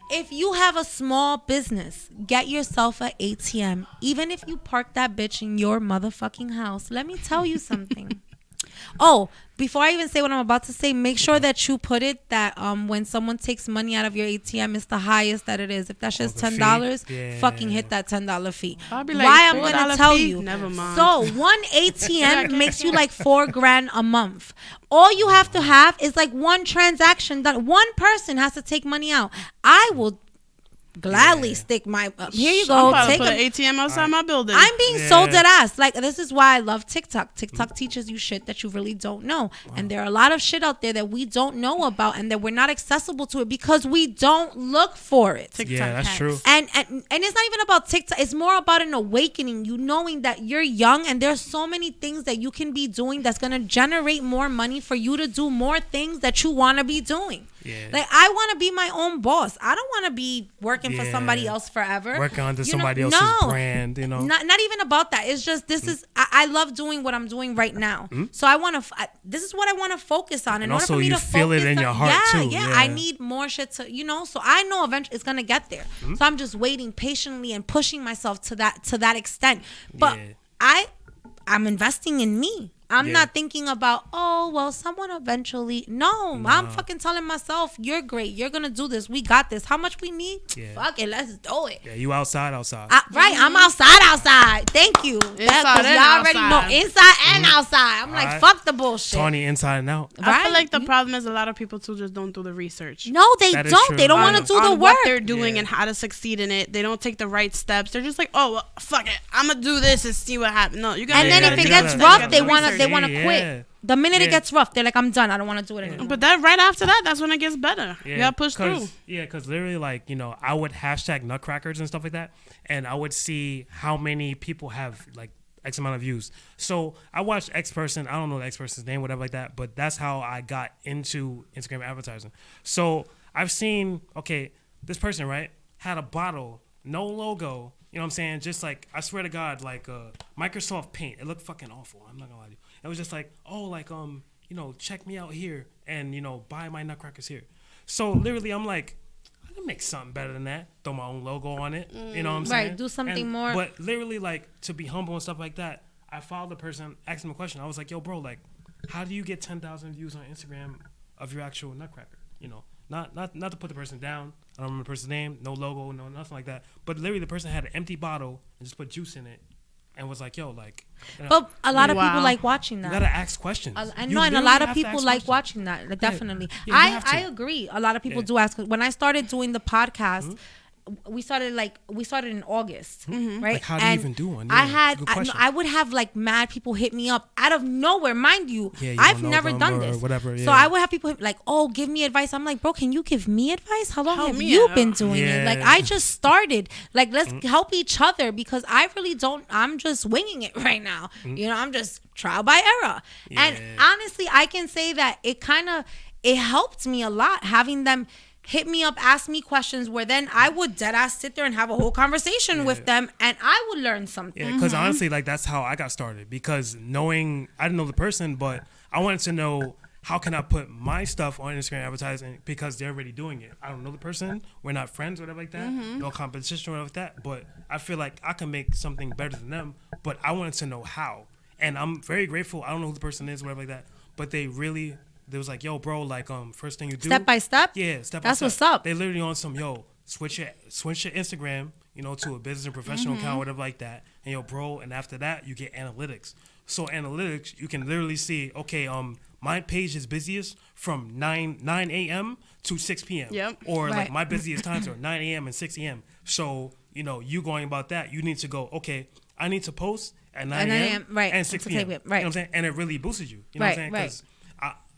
[SPEAKER 1] If you have a small business, get yourself an ATM. Even if you park that bitch in your motherfucking house, let me tell you something. Oh, before I even say what I'm about to say, make sure that you put it that when someone takes money out of your ATM, it's the highest that it is. If that shit's
[SPEAKER 3] the fee?
[SPEAKER 1] $10,
[SPEAKER 3] Yeah.
[SPEAKER 1] fucking hit that $10 fee.
[SPEAKER 2] I'll be like,
[SPEAKER 1] Why I'm gonna
[SPEAKER 2] $4
[SPEAKER 1] tell
[SPEAKER 2] fee?
[SPEAKER 1] you?
[SPEAKER 2] Never mind.
[SPEAKER 1] So one ATM makes you like $4,000 a month. All you have to have is like one transaction done. One person has to take money out. I will gladly stick my. Here you go.
[SPEAKER 2] I'm about
[SPEAKER 1] Take
[SPEAKER 2] to put an ATM outside my building.
[SPEAKER 1] I'm being so dead ass. Like, this is why I love TikTok. TikTok teaches you shit that you really don't know. And there are a lot of shit out there that we don't know about and that we're not accessible to it because we don't look for it.
[SPEAKER 2] TikTok
[SPEAKER 3] Yeah, that's
[SPEAKER 2] hacks.
[SPEAKER 3] true.
[SPEAKER 1] And it's not even about TikTok. It's more about an awakening. You knowing that you're young and there's so many things that you can be doing that's going to generate more money for you to do more things that you want to be doing.
[SPEAKER 3] Yeah.
[SPEAKER 1] Like, I want to be my own boss. I don't want to be working for somebody else forever.
[SPEAKER 3] Working under somebody else's brand, you know.
[SPEAKER 1] Not even about that. It's just I love doing what I'm doing right now. So I want to. This is what I want to focus on. In
[SPEAKER 3] And
[SPEAKER 1] order
[SPEAKER 3] also
[SPEAKER 1] for me
[SPEAKER 3] you
[SPEAKER 1] to
[SPEAKER 3] feel it
[SPEAKER 1] focus
[SPEAKER 3] in
[SPEAKER 1] on,
[SPEAKER 3] your heart too.
[SPEAKER 1] Yeah, I need more shit to, So I know eventually it's gonna get there. So I'm just waiting patiently and pushing myself to that extent. But I'm investing in me. I'm not thinking about, oh, well, someone eventually. No, I'm fucking telling myself, you're great. You're going to do this. We got this. How much we need?
[SPEAKER 3] Yeah.
[SPEAKER 1] Fuck it. Let's do it.
[SPEAKER 3] Yeah, you outside.
[SPEAKER 1] Right. I'm outside. Thank you.
[SPEAKER 2] Inside and
[SPEAKER 1] y'all already
[SPEAKER 2] outside.
[SPEAKER 1] know. Inside and outside. I'm like,
[SPEAKER 3] Right.
[SPEAKER 1] fuck the bullshit.
[SPEAKER 3] Tawny inside and out.
[SPEAKER 2] I feel like the problem is a lot of people too just don't do the research.
[SPEAKER 1] No, they
[SPEAKER 3] That is
[SPEAKER 1] don't.
[SPEAKER 3] true.
[SPEAKER 1] They don't want to do the
[SPEAKER 2] on
[SPEAKER 1] work.
[SPEAKER 2] what they're doing and how to succeed in it. They don't take the right steps. They're just like, oh, well, fuck it, I'm gonna do this and see what happens. No, you got.
[SPEAKER 1] And then
[SPEAKER 3] Yeah,
[SPEAKER 1] if it
[SPEAKER 3] you
[SPEAKER 1] gets
[SPEAKER 3] gotta-
[SPEAKER 1] rough,
[SPEAKER 3] you
[SPEAKER 1] they
[SPEAKER 3] gotta
[SPEAKER 1] want
[SPEAKER 3] research.
[SPEAKER 1] to quit. The minute it gets rough, they're like, I'm done. I don't want to do it anymore.
[SPEAKER 2] But that right after that, that's when it gets better. You gotta push through.
[SPEAKER 3] Yeah, because literally, like, I would hashtag nutcrackers and stuff like that, and I would see how many people have like X amount of views. So I watched X person. I don't know the X person's name, whatever like that, but that's how I got into Instagram advertising. So I've seen, okay, this person, right, had a bottle, no logo. You know what I'm saying? Just like, I swear to God, like Microsoft Paint. It looked fucking awful. I'm not gonna lie to you. It was just like, oh, like, check me out here and, buy my nutcrackers here. So literally, I'm like, I can make something better than that. Throw my own logo on it. You know what I'm saying?
[SPEAKER 1] Right, do something more.
[SPEAKER 3] But literally, like, to be humble and stuff like that, I followed the person, asked him a question. I was like, yo, bro, like, how do you get 10,000 views on Instagram of your actual nutcracker? Not to put the person down. I don't remember the person's name, no logo, no nothing like that. But literally, the person had an empty bottle and just put juice in it, and was like, yo, like.
[SPEAKER 1] But a lot of
[SPEAKER 2] Wow.
[SPEAKER 1] people like watching that.
[SPEAKER 3] You gotta ask questions.
[SPEAKER 1] I
[SPEAKER 3] You
[SPEAKER 1] know, and a
[SPEAKER 3] literally
[SPEAKER 1] lot of
[SPEAKER 3] have to
[SPEAKER 1] people
[SPEAKER 3] ask
[SPEAKER 1] like
[SPEAKER 3] questions.
[SPEAKER 1] watching that. Like, definitely.
[SPEAKER 3] Yeah, you have to.
[SPEAKER 1] I agree. A lot of people
[SPEAKER 3] Yeah.
[SPEAKER 1] do ask. When I started doing the podcast, we started in August, right?
[SPEAKER 3] Like, how do you even do one?
[SPEAKER 1] I
[SPEAKER 3] Yeah, it's a good question.
[SPEAKER 1] I would have like mad people hit me up out of nowhere, mind you.
[SPEAKER 3] Yeah, you
[SPEAKER 1] I've
[SPEAKER 3] don't know
[SPEAKER 1] never
[SPEAKER 3] them
[SPEAKER 1] done
[SPEAKER 3] or
[SPEAKER 1] this,
[SPEAKER 3] whatever,
[SPEAKER 1] So
[SPEAKER 3] yeah.
[SPEAKER 1] I would have people like, oh, give me advice. I'm like, bro, can you give me advice? How long
[SPEAKER 2] Help
[SPEAKER 1] have
[SPEAKER 2] me
[SPEAKER 1] you
[SPEAKER 2] out.
[SPEAKER 1] been doing it? Like,
[SPEAKER 3] Yeah.
[SPEAKER 1] I just started. Like, let's help each other because I really don't. I'm just winging it right now. I'm just trial by error. And honestly, I can say that it helped me a lot having them hit me up, ask me questions where then I would deadass sit there and have a whole conversation with them and I would learn something.
[SPEAKER 3] Yeah, because honestly, like, that's how I got started. Because I didn't know the person, but I wanted to know how can I put my stuff on Instagram advertising because they're already doing it. I don't know the person. We're not friends or whatever like that. No competition or whatever like that. But I feel like I can make something better than them. But I wanted to know how. And I'm very grateful. I don't know who the person is, whatever like that. But they was like, yo, bro, like, first thing you do.
[SPEAKER 1] Step by step?
[SPEAKER 3] Yeah, step by
[SPEAKER 1] That's
[SPEAKER 3] step.
[SPEAKER 1] what's up.
[SPEAKER 3] They literally on some, yo, switch your Instagram, to a business and professional account, whatever like that. And yo, bro, and after that, you get analytics. So analytics, you can literally see, okay, my page is busiest from 9 a.m. to 6 p.m.
[SPEAKER 2] Yep.
[SPEAKER 3] Or like
[SPEAKER 1] Right.
[SPEAKER 3] my busiest times are 9 a.m. and 6 a.m. So, you going about that, you need to go, okay, I need to post at 9 a.m.
[SPEAKER 1] right,
[SPEAKER 3] and 6
[SPEAKER 1] to
[SPEAKER 3] p.m.
[SPEAKER 1] take it,
[SPEAKER 3] You
[SPEAKER 1] right.
[SPEAKER 3] know what I'm saying? And it really boosted you. You know what I'm saying?
[SPEAKER 1] Right,
[SPEAKER 3] Because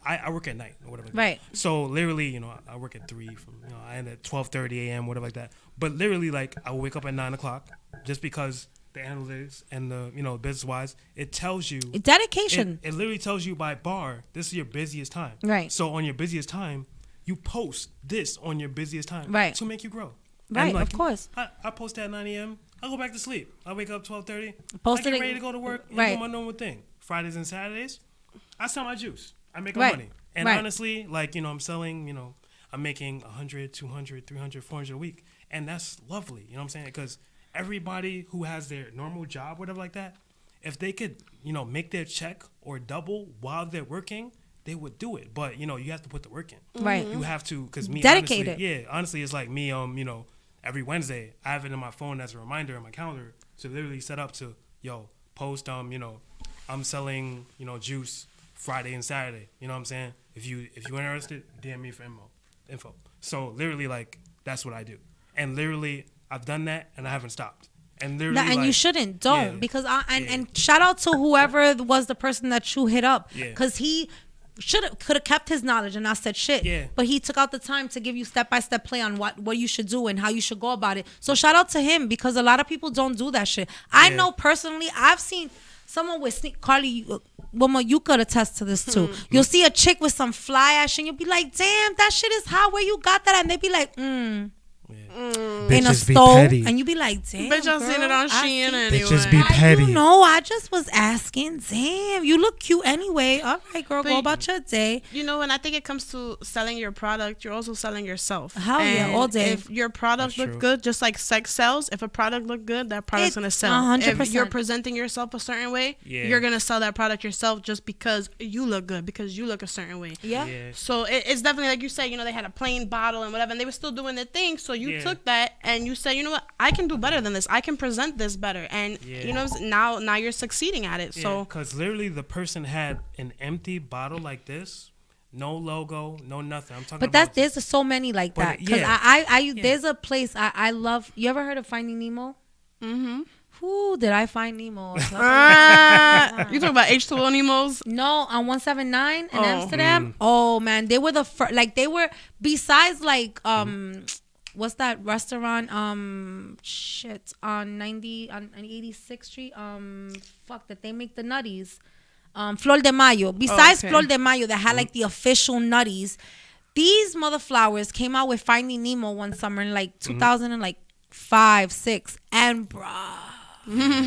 [SPEAKER 3] I work at night or whatever.
[SPEAKER 1] Right.
[SPEAKER 3] So literally, I work at 3 from, I end at 12:30 a.m. whatever like that. But literally, like, I will wake up at 9 o'clock just because the analytics and the business wise, it tells you
[SPEAKER 1] Dedication.
[SPEAKER 3] It literally tells you by bar, this is your busiest time.
[SPEAKER 1] Right.
[SPEAKER 3] So on your busiest time, you post this on your busiest time.
[SPEAKER 1] Right.
[SPEAKER 3] To make you grow.
[SPEAKER 1] Right,
[SPEAKER 3] And, like,
[SPEAKER 1] of course.
[SPEAKER 3] I post at 9 a.m. I go back to sleep. I wake up 12:30.
[SPEAKER 1] Post
[SPEAKER 3] I
[SPEAKER 1] it
[SPEAKER 3] get
[SPEAKER 1] ag-
[SPEAKER 3] ready to go to work and
[SPEAKER 1] right.
[SPEAKER 3] do my normal thing. Fridays and Saturdays, I sell my juice. I make
[SPEAKER 1] Right.
[SPEAKER 3] money. And
[SPEAKER 1] Right.
[SPEAKER 3] honestly, like, I'm selling, I'm making 100, 200, 300, 400 a week. And that's lovely. You know what I'm saying? Because everybody who has their normal job, whatever like that, if they could, make their check or double while they're working, they would do it. But, you have to put the work in.
[SPEAKER 1] Right.
[SPEAKER 3] You have to, because me,
[SPEAKER 1] Dedicate
[SPEAKER 3] honestly,
[SPEAKER 1] it.
[SPEAKER 3] yeah, honestly, it's like me, every Wednesday, I have it in my phone as a reminder in my calendar to literally set up to, post, I'm selling, juice Friday and Saturday. You know what I'm saying? If you interested, DM me for info. So literally, like, that's what I do. and literally I've done that and I haven't stopped. And literally,
[SPEAKER 1] and you shouldn't, don't, because and shout out to whoever was the person that you hit up, because he could have kept his knowledge and not said shit, but he took out the time to give you step-by-step play on what you should do and how you should go about it. So shout out to him, because a lot of people don't do that shit. I know personally, I've seen someone with Carly, Wilma, you could attest to this too. You'll see a chick with some fly ass and you'll be like, damn, that shit is hot, where you got that? And they be like, in a stove, and you be like, damn,
[SPEAKER 2] bitch, I seen it on Shein anyway.
[SPEAKER 3] Bitches be petty.
[SPEAKER 1] You know, I just was asking. Damn, you look cute anyway. All right, girl, go about your day.
[SPEAKER 2] You know, and I think it comes to selling your product, you're also selling yourself.
[SPEAKER 1] Hell yeah, all day.
[SPEAKER 2] If your product look good, just like sex sells, if a product look good, that product's gonna sell.
[SPEAKER 1] 100%.
[SPEAKER 2] If you're presenting yourself a certain way, you're gonna sell that product yourself just because you look good, because you look a certain way.
[SPEAKER 1] Yeah.
[SPEAKER 2] So it's definitely like you said. You know, they had a plain bottle and whatever, and they were still doing their thing. So you took that and you said, you know what, I can do better than this. I can present this better, and you know, now you're succeeding at it. So
[SPEAKER 3] because literally the person had an empty bottle like this, no logo, no nothing. I'm talking. But
[SPEAKER 1] there's so many like that. Because I there's a place I love. You ever heard of Finding Nemo? Mm-hmm. Who did I find Nemo?
[SPEAKER 2] You talking about H2O Nemos?
[SPEAKER 1] No, on 179 in Amsterdam. Oh man, they were the first. Like they were, besides like what's that restaurant? Shit, on 86th Street. That they make the nutties. Flor de Mayo. Besides Flor de Mayo, that had like the official nutties. These mother flowers came out with Finding Nemo one summer in like 2005, 6, and bruh.
[SPEAKER 3] Microphone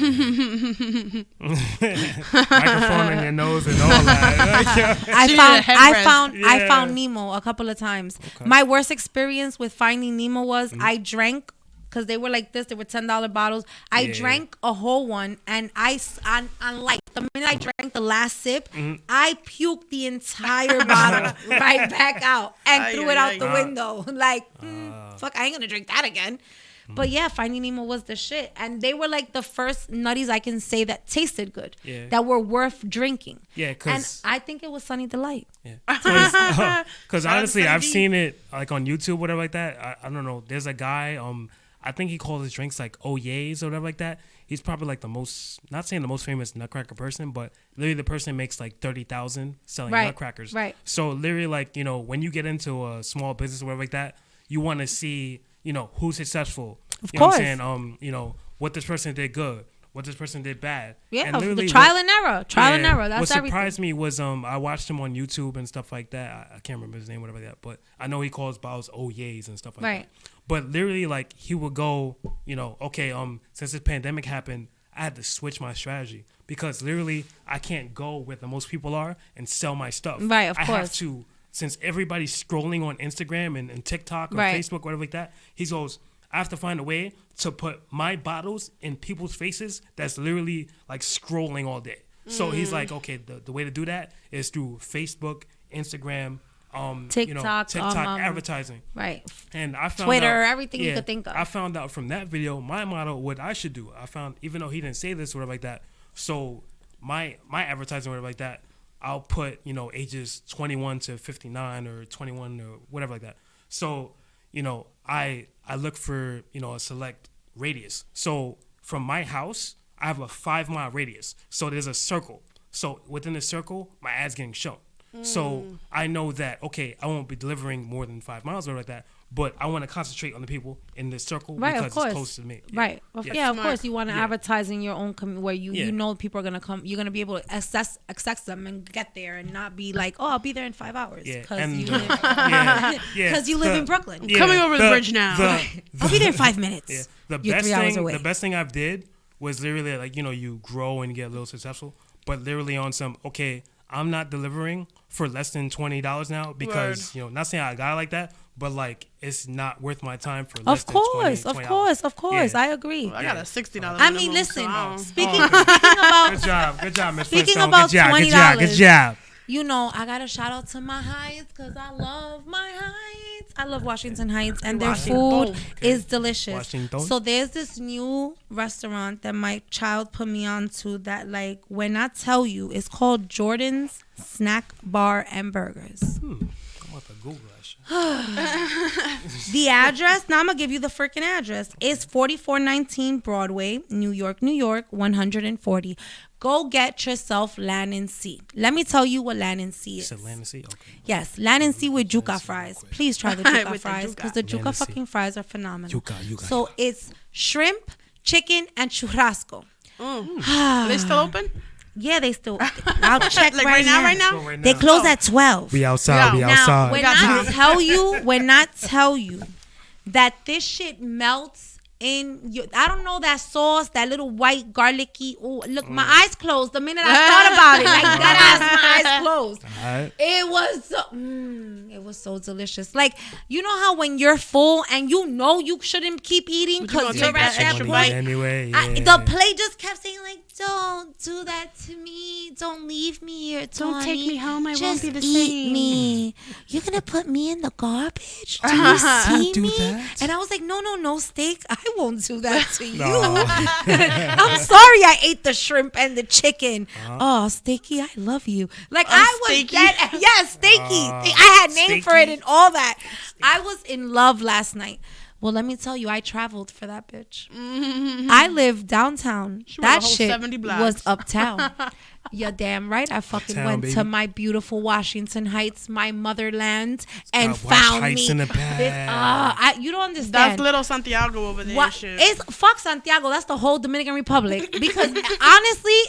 [SPEAKER 3] in your nose and all that.
[SPEAKER 1] I found Nemo a couple of times. Okay. My worst experience with Finding Nemo was I drank, because they were like this. They were $10 bottles. I drank a whole one, and unlike the minute I drank the last sip, I puked the entire bottle right back out and threw it out the window. Like, fuck, I ain't gonna drink that again. But yeah, Finding Nemo was the shit. And they were like the first nutties I can say that tasted good, that were worth drinking. Yeah, and I think it was Sunny Delight.
[SPEAKER 3] Yeah, because honestly, I've seen it like on YouTube, whatever like that. I don't know. There's a guy, I think he calls his drinks like Oye's or whatever like that. He's probably like the most, not saying the most famous nutcracker person, but literally the person makes like 30,000 selling nutcrackers. Right. So literally, like, you know, when you get into a small business or whatever like that, you want to see, you know, who's successful.
[SPEAKER 1] Of
[SPEAKER 3] course. Know what I'm saying? You know, what this person did good, what this person did bad.
[SPEAKER 1] Yeah, and the trial and error. Trial and error. That's everything. What surprised
[SPEAKER 3] me was I watched him on YouTube and stuff like that. I can't remember his name, whatever that, but I know he calls bottles Oye's and stuff like that. But literally, like, he would go, you know, okay, since this pandemic happened, I had to switch my strategy, because literally I can't go where the most people are and sell my stuff.
[SPEAKER 1] Right, of course.
[SPEAKER 3] I have to, since everybody's scrolling on Instagram and TikTok or Facebook, whatever like that, he goes, I have to find a way to put my bottles in people's faces that's literally like scrolling all day. So he's like, okay, the way to do that is through Facebook, Instagram,
[SPEAKER 1] TikTok,
[SPEAKER 3] advertising.
[SPEAKER 1] Right.
[SPEAKER 3] And I found
[SPEAKER 1] Twitter, everything you could think of.
[SPEAKER 3] I found out from that video, my model, what I should do. I found, even though he didn't say this or whatever like that, so my advertising or whatever like that, I'll put, you know, ages 21 to 59 or 21 or whatever like that. So, you know, I look for, you know, a select radius. So from my house, I have a 5-mile radius. So there's a circle. So within the circle, my ad's getting shown. So I know that, okay, I won't be delivering more than 5 miles or like that, but I want to concentrate on the people in this circle because it's close to me.
[SPEAKER 1] Right. Yeah, of course. You want to advertise in your own where you know people are going to come. You're going to be able to access them and get there and not be like, oh, I'll be there in 5 hours. Because you live in Brooklyn.
[SPEAKER 2] I'm coming over the bridge now.
[SPEAKER 1] I'll be there in 5 minutes.
[SPEAKER 3] Yeah. The best thing I've did was literally like, you know, you grow and you get a little successful, but literally on some, okay, I'm not delivering for less than $20 now because, you know, not saying I got it like that, but like it's not worth my time for less than $20.
[SPEAKER 1] Of course. I agree.
[SPEAKER 2] Well, I got a $60
[SPEAKER 1] I mean, listen, speaking about
[SPEAKER 3] good job, Miss
[SPEAKER 1] Speaking
[SPEAKER 3] Flintstone.
[SPEAKER 1] about $20.
[SPEAKER 3] Good job.
[SPEAKER 1] You know, I got to shout out to my Heights because I love my Heights. I love Washington Heights, and their food is delicious. So there's this new restaurant that my child put me on to that, like, when I tell you, it's called Jordan's Snack Bar and Burgers.
[SPEAKER 3] I'm about to Google that shit.
[SPEAKER 1] The address, now I'm going to give you the freaking address. It's 4419 Broadway, New York, 140. Go get yourself Land and Sea. Let me tell you what Land and Sea is.
[SPEAKER 3] You said Land and Sea? Okay.
[SPEAKER 1] Yes, Land and Sea with Juca fries. Please try the Juca
[SPEAKER 2] With the
[SPEAKER 1] fries
[SPEAKER 2] Juca.
[SPEAKER 1] because the
[SPEAKER 3] Land
[SPEAKER 1] Juca
[SPEAKER 3] and Sea.
[SPEAKER 1] fucking fries are phenomenal.
[SPEAKER 3] Juca.
[SPEAKER 1] So it's shrimp, chicken, and churrasco.
[SPEAKER 2] Are they still open?
[SPEAKER 1] Yeah, they still. I'll check
[SPEAKER 2] Like
[SPEAKER 1] right now.
[SPEAKER 2] right now?
[SPEAKER 3] Go right
[SPEAKER 1] They
[SPEAKER 3] now.
[SPEAKER 1] close at 12.
[SPEAKER 3] We outside.
[SPEAKER 2] Yeah.
[SPEAKER 3] We
[SPEAKER 1] Now,
[SPEAKER 3] outside.
[SPEAKER 1] when I tell you that this shit melts in your, I don't know, that sauce, that little white garlicky. Oh, look, my eyes closed the minute I thought about it. Like that ass, my eyes closed.
[SPEAKER 3] Alright.
[SPEAKER 1] It was so delicious. Like, you know how when you're full and you know you shouldn't keep eating
[SPEAKER 2] But you
[SPEAKER 1] because
[SPEAKER 2] gonna
[SPEAKER 1] you're
[SPEAKER 2] take
[SPEAKER 1] at
[SPEAKER 2] that
[SPEAKER 1] that
[SPEAKER 2] extra
[SPEAKER 1] point.
[SPEAKER 2] bite?
[SPEAKER 3] Anyway, yeah.
[SPEAKER 1] The plate just kept saying like, "Don't do that to me. Don't leave me here.
[SPEAKER 2] Don't take
[SPEAKER 1] Tawny.
[SPEAKER 2] me home. I
[SPEAKER 1] Just
[SPEAKER 2] won't be the
[SPEAKER 1] eat
[SPEAKER 2] same."
[SPEAKER 1] me. You're gonna put me in the garbage? Do you see
[SPEAKER 3] Do
[SPEAKER 1] me?"
[SPEAKER 3] that?
[SPEAKER 1] And I was like, no, steak. I won't do that to you.
[SPEAKER 3] No.
[SPEAKER 1] I'm sorry I ate the shrimp and the chicken. Oh, Steaky, I love you. Like I was
[SPEAKER 2] Steaky?
[SPEAKER 1] dead. Yes, Steaky. I had name for it
[SPEAKER 3] Steaky?
[SPEAKER 1] and all that. I was in love last night. Well, let me tell you, I traveled for that bitch. I live downtown.
[SPEAKER 2] She went
[SPEAKER 1] That
[SPEAKER 2] a whole
[SPEAKER 1] shit
[SPEAKER 2] 70 blocks.
[SPEAKER 1] was uptown. You're damn right. I fucking
[SPEAKER 3] Uptown,
[SPEAKER 1] went
[SPEAKER 3] baby.
[SPEAKER 1] to my beautiful Washington Heights, my motherland, and
[SPEAKER 3] got Wash
[SPEAKER 1] found
[SPEAKER 3] Heights
[SPEAKER 1] me.
[SPEAKER 3] in the bag.
[SPEAKER 1] You don't understand.
[SPEAKER 2] That's little Santiago over there.
[SPEAKER 1] What?
[SPEAKER 2] Shit.
[SPEAKER 1] It's fuck Santiago. That's the whole Dominican Republic. Because honestly,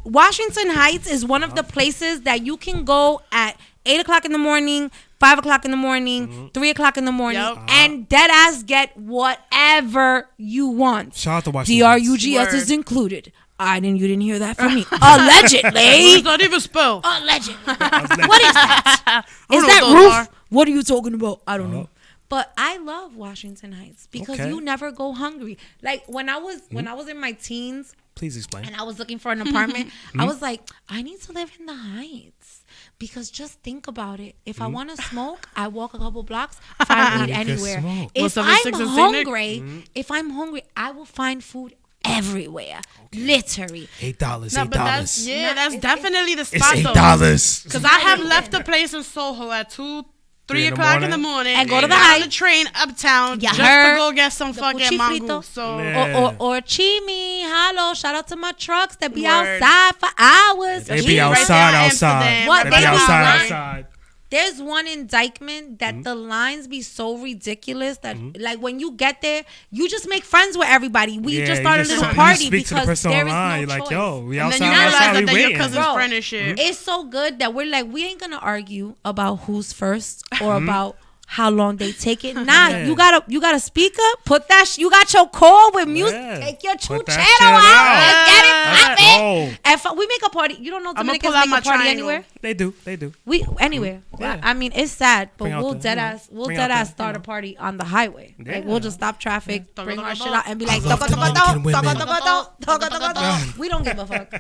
[SPEAKER 1] Washington Heights is one of the places that you can go at 8 o'clock in the morning, 5 o'clock in the morning, 3 o'clock in the morning,
[SPEAKER 2] Yep.
[SPEAKER 1] and dead ass get whatever you want.
[SPEAKER 3] Shout out to Washington.
[SPEAKER 1] DRUGS
[SPEAKER 2] Word.
[SPEAKER 1] is included. You didn't hear that from me. Allegedly.
[SPEAKER 2] It's not even spelled.
[SPEAKER 1] Allegedly. What is that? Is
[SPEAKER 2] know
[SPEAKER 1] that
[SPEAKER 2] what those
[SPEAKER 1] roof?
[SPEAKER 2] are.
[SPEAKER 1] What are you talking about? I don't know. But I love Washington Heights because
[SPEAKER 3] Okay.
[SPEAKER 1] you never go hungry. Like when I was in my teens
[SPEAKER 3] Please explain.
[SPEAKER 1] and I was looking for an apartment, I was like, I need to live in the Heights. Because just think about it. If I want to smoke, I walk a couple blocks, find weed
[SPEAKER 3] You can
[SPEAKER 1] anywhere.
[SPEAKER 3] smoke.
[SPEAKER 1] If
[SPEAKER 2] What's up,
[SPEAKER 1] I'm
[SPEAKER 2] 6 and St. Nick?
[SPEAKER 1] hungry, I will find food everywhere. Literally.
[SPEAKER 3] $8.
[SPEAKER 2] No, but that's
[SPEAKER 1] it's-
[SPEAKER 2] definitely the
[SPEAKER 3] It's
[SPEAKER 2] spot though.
[SPEAKER 3] $8.
[SPEAKER 2] Because I have left the place in Soho at 2, 3
[SPEAKER 3] in the
[SPEAKER 2] o'clock in the
[SPEAKER 3] morning.
[SPEAKER 2] morning
[SPEAKER 1] And go to the
[SPEAKER 2] got on
[SPEAKER 1] Heights.
[SPEAKER 2] the train uptown
[SPEAKER 1] You
[SPEAKER 2] just
[SPEAKER 1] heard
[SPEAKER 2] to go get some
[SPEAKER 1] the
[SPEAKER 2] fucking
[SPEAKER 1] cuchifrito?
[SPEAKER 2] mango. So
[SPEAKER 3] Yeah.
[SPEAKER 1] Or Chimi, hello, shout out to my trucks that be
[SPEAKER 2] Word.
[SPEAKER 1] outside for hours.
[SPEAKER 3] They
[SPEAKER 2] She
[SPEAKER 3] be
[SPEAKER 2] right
[SPEAKER 3] outside,
[SPEAKER 2] there in
[SPEAKER 3] outside.
[SPEAKER 2] Amsterdam,
[SPEAKER 1] What,
[SPEAKER 3] They
[SPEAKER 1] they
[SPEAKER 3] be
[SPEAKER 1] be
[SPEAKER 3] outside,
[SPEAKER 1] lying?
[SPEAKER 3] outside.
[SPEAKER 1] There's one in Dykeman that the lines be so ridiculous that like when you get there, you just make friends with everybody. We
[SPEAKER 3] Yeah,
[SPEAKER 1] just
[SPEAKER 3] you
[SPEAKER 1] started a
[SPEAKER 3] just
[SPEAKER 1] little
[SPEAKER 3] you
[SPEAKER 1] party
[SPEAKER 3] speak to the
[SPEAKER 1] because
[SPEAKER 3] person
[SPEAKER 1] there is
[SPEAKER 3] online.
[SPEAKER 1] no
[SPEAKER 3] You're
[SPEAKER 1] choice.
[SPEAKER 3] like, yo, we
[SPEAKER 2] and then
[SPEAKER 3] outside,
[SPEAKER 2] you realize
[SPEAKER 3] outside,
[SPEAKER 2] that
[SPEAKER 3] we
[SPEAKER 2] they're your
[SPEAKER 3] waiting.
[SPEAKER 2] cousin's
[SPEAKER 1] Bro,
[SPEAKER 2] friend and shit.
[SPEAKER 1] It's so good that we're like, we ain't gonna argue about who's first or about how long they take it. Nah,
[SPEAKER 3] Yeah.
[SPEAKER 1] you gotta speak up. Put that. You got your call with music.
[SPEAKER 3] Yeah.
[SPEAKER 1] Take your
[SPEAKER 3] Put that
[SPEAKER 1] chuchero
[SPEAKER 3] shit
[SPEAKER 1] out.
[SPEAKER 3] out.
[SPEAKER 1] Let's get it
[SPEAKER 3] Let's
[SPEAKER 1] poppin'.
[SPEAKER 3] go.
[SPEAKER 1] If we make a party, you don't know
[SPEAKER 2] I'ma
[SPEAKER 1] Dominicans
[SPEAKER 2] pull out
[SPEAKER 1] make
[SPEAKER 2] my
[SPEAKER 1] a party
[SPEAKER 2] triangle.
[SPEAKER 1] anywhere.
[SPEAKER 3] They do.
[SPEAKER 1] We anywhere.
[SPEAKER 3] Yeah.
[SPEAKER 1] I mean, it's sad, but
[SPEAKER 3] Bring out
[SPEAKER 1] we'll
[SPEAKER 3] the,
[SPEAKER 1] dead
[SPEAKER 3] you know,
[SPEAKER 1] ass. We'll
[SPEAKER 3] bring
[SPEAKER 1] dead
[SPEAKER 3] out
[SPEAKER 1] ass
[SPEAKER 3] the,
[SPEAKER 1] start
[SPEAKER 3] you
[SPEAKER 1] a
[SPEAKER 3] know.
[SPEAKER 1] party on the highway. Like
[SPEAKER 3] Yeah.
[SPEAKER 1] we'll just stop traffic,
[SPEAKER 2] Yeah.
[SPEAKER 1] bring our shit out, and be like,
[SPEAKER 3] love Dominican women.
[SPEAKER 1] we don't give a fuck.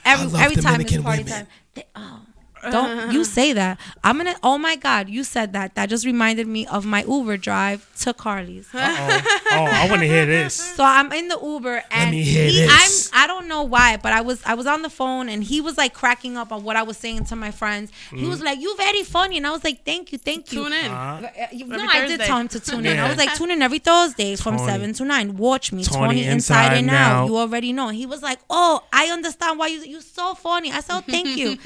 [SPEAKER 1] Every
[SPEAKER 3] love
[SPEAKER 1] time it's
[SPEAKER 3] Dominican
[SPEAKER 1] party
[SPEAKER 3] women.
[SPEAKER 1] time. Don't you say that. I'm gonna, oh my God, you said that. That just reminded me of my Uber drive to Carly's.
[SPEAKER 3] Oh, I want to hear this.
[SPEAKER 1] So I'm in the Uber and
[SPEAKER 3] me hear this.
[SPEAKER 1] I don't know why, but I was on the phone and he was like cracking up on what I was saying to my friends. He was like, "You very funny," and I was like, "Thank you."
[SPEAKER 2] Tune in.
[SPEAKER 1] No,
[SPEAKER 2] Every
[SPEAKER 1] I did
[SPEAKER 2] Thursday.
[SPEAKER 1] tell him to tune in.
[SPEAKER 3] Yeah.
[SPEAKER 1] I was like, tune in every Thursday from
[SPEAKER 3] Tawny.
[SPEAKER 1] 7 to 9. Watch me,
[SPEAKER 3] Tawny
[SPEAKER 1] Tawny inside and out.
[SPEAKER 3] out.
[SPEAKER 1] You already know. He was like, "Oh, I understand why you're so funny." I said, "Oh, thank you."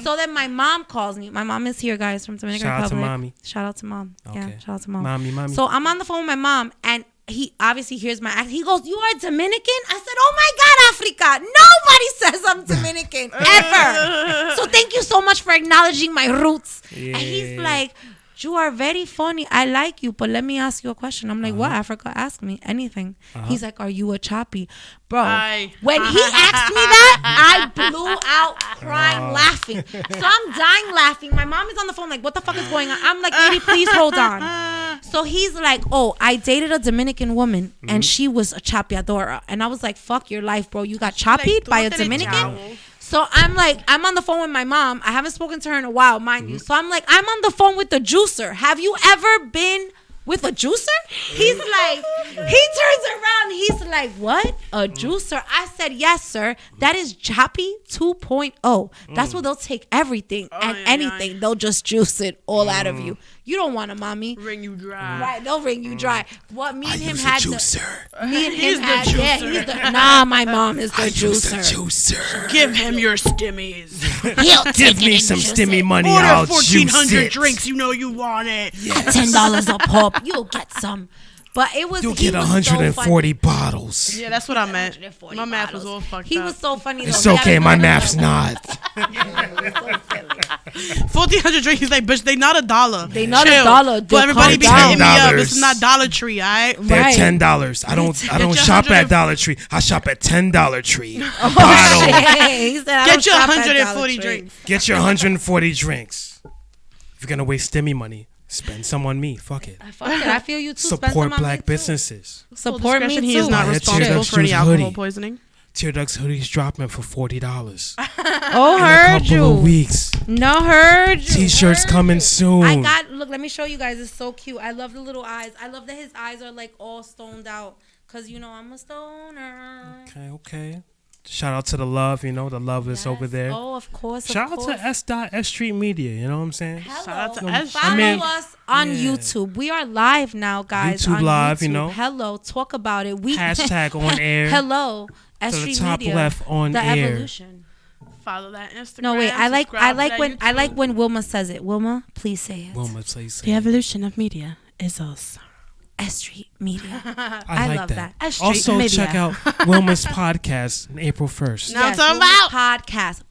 [SPEAKER 1] So then my mom calls me. My mom is here, guys, from Dominican
[SPEAKER 3] Shout out to
[SPEAKER 1] Republic.
[SPEAKER 3] mommy.
[SPEAKER 1] Shout out to mom. Yeah,
[SPEAKER 3] Okay.
[SPEAKER 1] shout out to mom.
[SPEAKER 3] Mommy.
[SPEAKER 1] So I'm on the phone with my mom, and he obviously hears my accent. He goes, "You are Dominican?" I said, "Oh my God, Africa! Nobody says I'm Dominican ever." So thank you so much for acknowledging my roots. And he's
[SPEAKER 3] Yeah.
[SPEAKER 1] like, "You are very funny. I like you, but let me ask you a question." I'm like, "What, Africa? Ask me anything." He's like, "Are you a choppy?" Bro,
[SPEAKER 2] Aye.
[SPEAKER 1] when he asked me that, I blew out crying, laughing. So I'm dying laughing. My mom is on the phone like, "What the fuck is going on?" I'm like, "Lady, please hold on." So he's like, "Oh, I dated a Dominican woman and she was a chapeadora." And I was like, "Fuck your life, bro. You got chapied by a
[SPEAKER 2] "Tú no tienes
[SPEAKER 1] Dominican?"
[SPEAKER 2] chavo."
[SPEAKER 1] So I'm like, I'm on the phone with my mom. I haven't spoken to her in a while, mind you. So I'm like, I'm on the phone with the juicer. Have you ever been with a juicer? He's like, he turns around. He's like, what? A juicer? I said, yes, sir. That is Choppy 2.0. That's where they'll take everything and anything. They'll just juice it all out of you. You don't want a mommy.
[SPEAKER 2] Wring you dry.
[SPEAKER 1] Right, they'll wring you dry. What me and him
[SPEAKER 4] use
[SPEAKER 1] had
[SPEAKER 4] a juicer.
[SPEAKER 1] Me and him had. Yeah, he's the. Nah, my mom is the juicer.
[SPEAKER 4] Juicer.
[SPEAKER 2] Give him your stimmies.
[SPEAKER 1] He'll
[SPEAKER 3] Give me some stimmy money. I'll
[SPEAKER 2] Order
[SPEAKER 3] juice
[SPEAKER 2] 1,400
[SPEAKER 3] it.
[SPEAKER 2] drinks. You know you want it.
[SPEAKER 1] $10 a pop. You'll get some. But it was.
[SPEAKER 3] You'll
[SPEAKER 1] he
[SPEAKER 3] get
[SPEAKER 1] was
[SPEAKER 3] 140 bottles.
[SPEAKER 2] Yeah, that's what I meant.
[SPEAKER 1] 140
[SPEAKER 2] My math was
[SPEAKER 1] bottles.
[SPEAKER 2] all fucked
[SPEAKER 1] He
[SPEAKER 2] up.
[SPEAKER 1] was so funny.
[SPEAKER 3] It's
[SPEAKER 1] though.
[SPEAKER 3] okay. My math's not.
[SPEAKER 2] 1,400 drinks. He's like, bitch, they not $1.
[SPEAKER 1] They not
[SPEAKER 2] Chill.
[SPEAKER 1] $1.
[SPEAKER 2] But everybody be
[SPEAKER 3] Calm
[SPEAKER 2] hitting me up.
[SPEAKER 3] $10.
[SPEAKER 2] This is not Dollar Tree, all right?
[SPEAKER 3] They're
[SPEAKER 1] Right.
[SPEAKER 3] $10. I don't
[SPEAKER 2] your
[SPEAKER 3] shop
[SPEAKER 2] 100
[SPEAKER 3] at Dollar Tree. I shop at $10 Tree.
[SPEAKER 1] Oh,
[SPEAKER 3] Bottle.
[SPEAKER 1] shit. He said, I
[SPEAKER 2] Get
[SPEAKER 1] don't
[SPEAKER 2] your
[SPEAKER 1] shop at
[SPEAKER 2] 140
[SPEAKER 1] Dollar Tree.
[SPEAKER 2] drinks.
[SPEAKER 3] Get your 140 drinks. If you're gonna waste stimmy money, spend some on me. Fuck it.
[SPEAKER 1] Fuck it. I feel you too. Spend
[SPEAKER 3] Support
[SPEAKER 1] some on
[SPEAKER 3] black
[SPEAKER 1] me, too.
[SPEAKER 3] businesses.
[SPEAKER 1] Support me too.
[SPEAKER 2] He is not
[SPEAKER 3] Buy a
[SPEAKER 2] responsible
[SPEAKER 3] Teardux
[SPEAKER 2] for any
[SPEAKER 3] Juice
[SPEAKER 2] alcohol
[SPEAKER 3] hoodie.
[SPEAKER 2] poisoning.
[SPEAKER 3] Tear Ducks hoodies dropping for $40
[SPEAKER 1] Oh,
[SPEAKER 3] in a
[SPEAKER 1] heard
[SPEAKER 3] couple
[SPEAKER 1] you.
[SPEAKER 3] of weeks.
[SPEAKER 1] No, heard you.
[SPEAKER 3] T-shirts
[SPEAKER 1] Heard
[SPEAKER 3] coming
[SPEAKER 1] you.
[SPEAKER 3] soon.
[SPEAKER 1] I got. Look, let me show you guys. It's so cute. I love the little eyes. I love that his eyes are like all stoned out. Cause you know I'm a stoner.
[SPEAKER 3] Okay. Shout out to the love. You know the love is over there.
[SPEAKER 1] Oh, of course.
[SPEAKER 3] Shout out to S.STREET Media. You know what I'm saying?
[SPEAKER 1] Hello.
[SPEAKER 2] Shout out to S.
[SPEAKER 1] Follow
[SPEAKER 3] I mean,
[SPEAKER 1] us on
[SPEAKER 3] yeah.
[SPEAKER 1] YouTube. We are live now, guys.
[SPEAKER 3] YouTube
[SPEAKER 1] on
[SPEAKER 3] live,
[SPEAKER 1] YouTube.
[SPEAKER 3] you know.
[SPEAKER 1] Hello, talk about it. We
[SPEAKER 3] Hashtag on air.
[SPEAKER 1] Hello,
[SPEAKER 3] To the
[SPEAKER 1] S.STREET
[SPEAKER 3] top
[SPEAKER 1] Media.
[SPEAKER 3] left on
[SPEAKER 1] the
[SPEAKER 3] air.
[SPEAKER 1] evolution.
[SPEAKER 2] Follow that Instagram.
[SPEAKER 1] No, wait. I like
[SPEAKER 2] subscribe to
[SPEAKER 1] when
[SPEAKER 2] that YouTube.
[SPEAKER 1] when Wilma says it. Wilma, please say it.
[SPEAKER 3] Wilma, please.
[SPEAKER 2] The evolution of media is us.
[SPEAKER 1] S.STREET Media.
[SPEAKER 3] I like
[SPEAKER 1] love
[SPEAKER 3] that.
[SPEAKER 1] that.
[SPEAKER 3] Also,
[SPEAKER 2] Media.
[SPEAKER 3] check out Wilma's podcast on April 1st.
[SPEAKER 2] Now I'm talking
[SPEAKER 1] Wilma's
[SPEAKER 2] about.
[SPEAKER 1] podcast.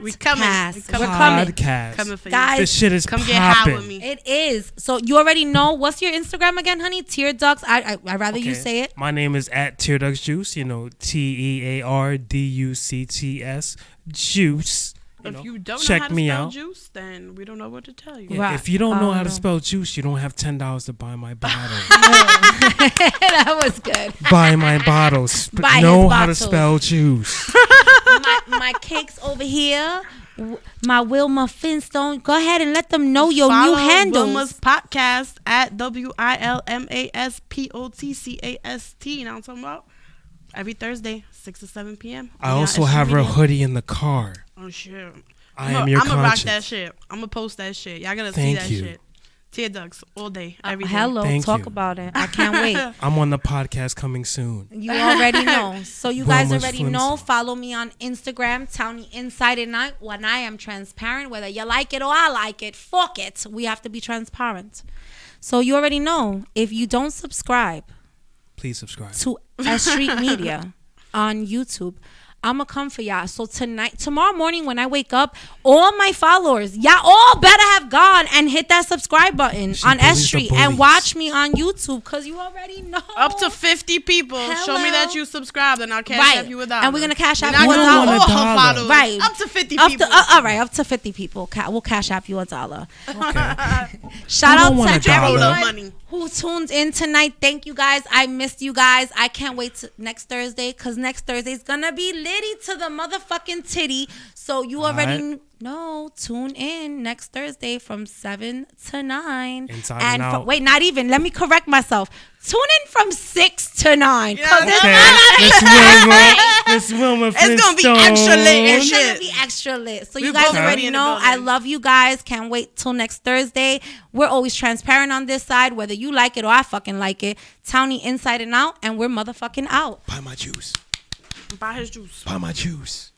[SPEAKER 2] We coming.
[SPEAKER 1] We're coming.
[SPEAKER 3] Podcast.
[SPEAKER 2] Coming for you.
[SPEAKER 1] Guys,
[SPEAKER 3] This shit is
[SPEAKER 2] Come get high with
[SPEAKER 3] popping.
[SPEAKER 2] me.
[SPEAKER 1] It is. So you already know. What's your Instagram again, honey? Tearducks. I'd rather you say it.
[SPEAKER 3] My name is at Tearducks Juice. You know, TEARDUCTS Juice.
[SPEAKER 2] If you don't
[SPEAKER 3] check
[SPEAKER 2] know how to
[SPEAKER 3] me
[SPEAKER 2] spell
[SPEAKER 3] out.
[SPEAKER 2] juice, then we don't know what to tell you.
[SPEAKER 3] Yeah,
[SPEAKER 1] Right.
[SPEAKER 3] if you don't know how to
[SPEAKER 1] no.
[SPEAKER 3] spell juice, you don't have $10 to buy my bottle.
[SPEAKER 1] That was good.
[SPEAKER 3] Buy my bottles.
[SPEAKER 1] Buy
[SPEAKER 3] Know
[SPEAKER 1] his
[SPEAKER 3] how to
[SPEAKER 1] bottles.
[SPEAKER 3] spell juice.
[SPEAKER 1] my cakes over here. My Wilma Finstone. Go ahead and let them know your
[SPEAKER 2] Follow
[SPEAKER 1] new handles.
[SPEAKER 2] Wilma's podcast at WILMASPOTCAST. You know what I'm talking about? Every Thursday, 6 to 7 p.m.
[SPEAKER 3] I also have her hoodie in the car.
[SPEAKER 2] Oh, shit.
[SPEAKER 3] I am your
[SPEAKER 2] I'm gonna rock
[SPEAKER 3] conscience.
[SPEAKER 2] that shit. I'm gonna post that shit. Y'all gonna
[SPEAKER 3] Thank
[SPEAKER 2] see
[SPEAKER 3] you.
[SPEAKER 2] that shit. Tear ducks all day, every day.
[SPEAKER 1] Hello,
[SPEAKER 3] Thank
[SPEAKER 1] talk
[SPEAKER 3] you.
[SPEAKER 1] about it. I can't wait.
[SPEAKER 3] I'm on the podcast coming soon.
[SPEAKER 1] You already know. So you guys
[SPEAKER 3] Wilma's
[SPEAKER 1] already know.
[SPEAKER 3] Flimsy.
[SPEAKER 1] Follow me on Instagram, Towny Inside and Out. When I am transparent, whether you like it or I like it, fuck it. We have to be transparent. So you already know. If you don't subscribe
[SPEAKER 3] Please subscribe.
[SPEAKER 1] to S.STREET Media on YouTube, I'ma come for y'all. So tomorrow morning when I wake up, all my followers, y'all all better have gone and hit that subscribe button
[SPEAKER 3] She
[SPEAKER 1] on
[SPEAKER 3] bullies the
[SPEAKER 1] S.STREET and
[SPEAKER 3] bullies.
[SPEAKER 1] watch me on YouTube, because you already know.
[SPEAKER 2] Up to 50 people. Show me that you subscribed, and I'll cash app you $1.
[SPEAKER 1] And we're gonna cash app
[SPEAKER 2] We're
[SPEAKER 1] you
[SPEAKER 2] not gonna
[SPEAKER 1] $1.
[SPEAKER 2] do all her
[SPEAKER 3] $1.
[SPEAKER 2] followers.
[SPEAKER 1] Right.
[SPEAKER 2] Up to 50
[SPEAKER 1] Up
[SPEAKER 2] people.
[SPEAKER 1] to, all right, up to 50 people. We'll cash app you $1.
[SPEAKER 3] Okay.
[SPEAKER 1] Shout
[SPEAKER 3] I
[SPEAKER 1] out
[SPEAKER 3] don't want
[SPEAKER 1] to
[SPEAKER 3] a dollar.
[SPEAKER 1] everyone
[SPEAKER 2] Money.
[SPEAKER 1] who tuned in tonight. Thank you guys. I missed you guys. I can't wait to next Thursday, because next Thursday's gonna be litty to the motherfucking titty. So you already know. Tune in next Thursday from 7 to 9.
[SPEAKER 3] Inside and out.
[SPEAKER 1] Wait, not even. Let me correct myself. Tune in from 6 to 9.
[SPEAKER 2] Yeah,
[SPEAKER 1] Cause
[SPEAKER 3] Okay. Miss Wilma
[SPEAKER 2] It's gonna be
[SPEAKER 3] Flintstone.
[SPEAKER 2] extra lit and
[SPEAKER 1] It's gonna
[SPEAKER 2] shit.
[SPEAKER 1] be extra lit. So
[SPEAKER 2] We
[SPEAKER 1] you guys
[SPEAKER 2] both
[SPEAKER 1] already
[SPEAKER 2] in the
[SPEAKER 1] know.
[SPEAKER 2] building.
[SPEAKER 1] I love you guys. Can't wait till next Thursday. We're always transparent on this side, whether you like it or I fucking like it. Towny Inside and Out, and we're motherfucking out.
[SPEAKER 3] Buy my juice.
[SPEAKER 2] Buy his juice.
[SPEAKER 3] Buy my juice.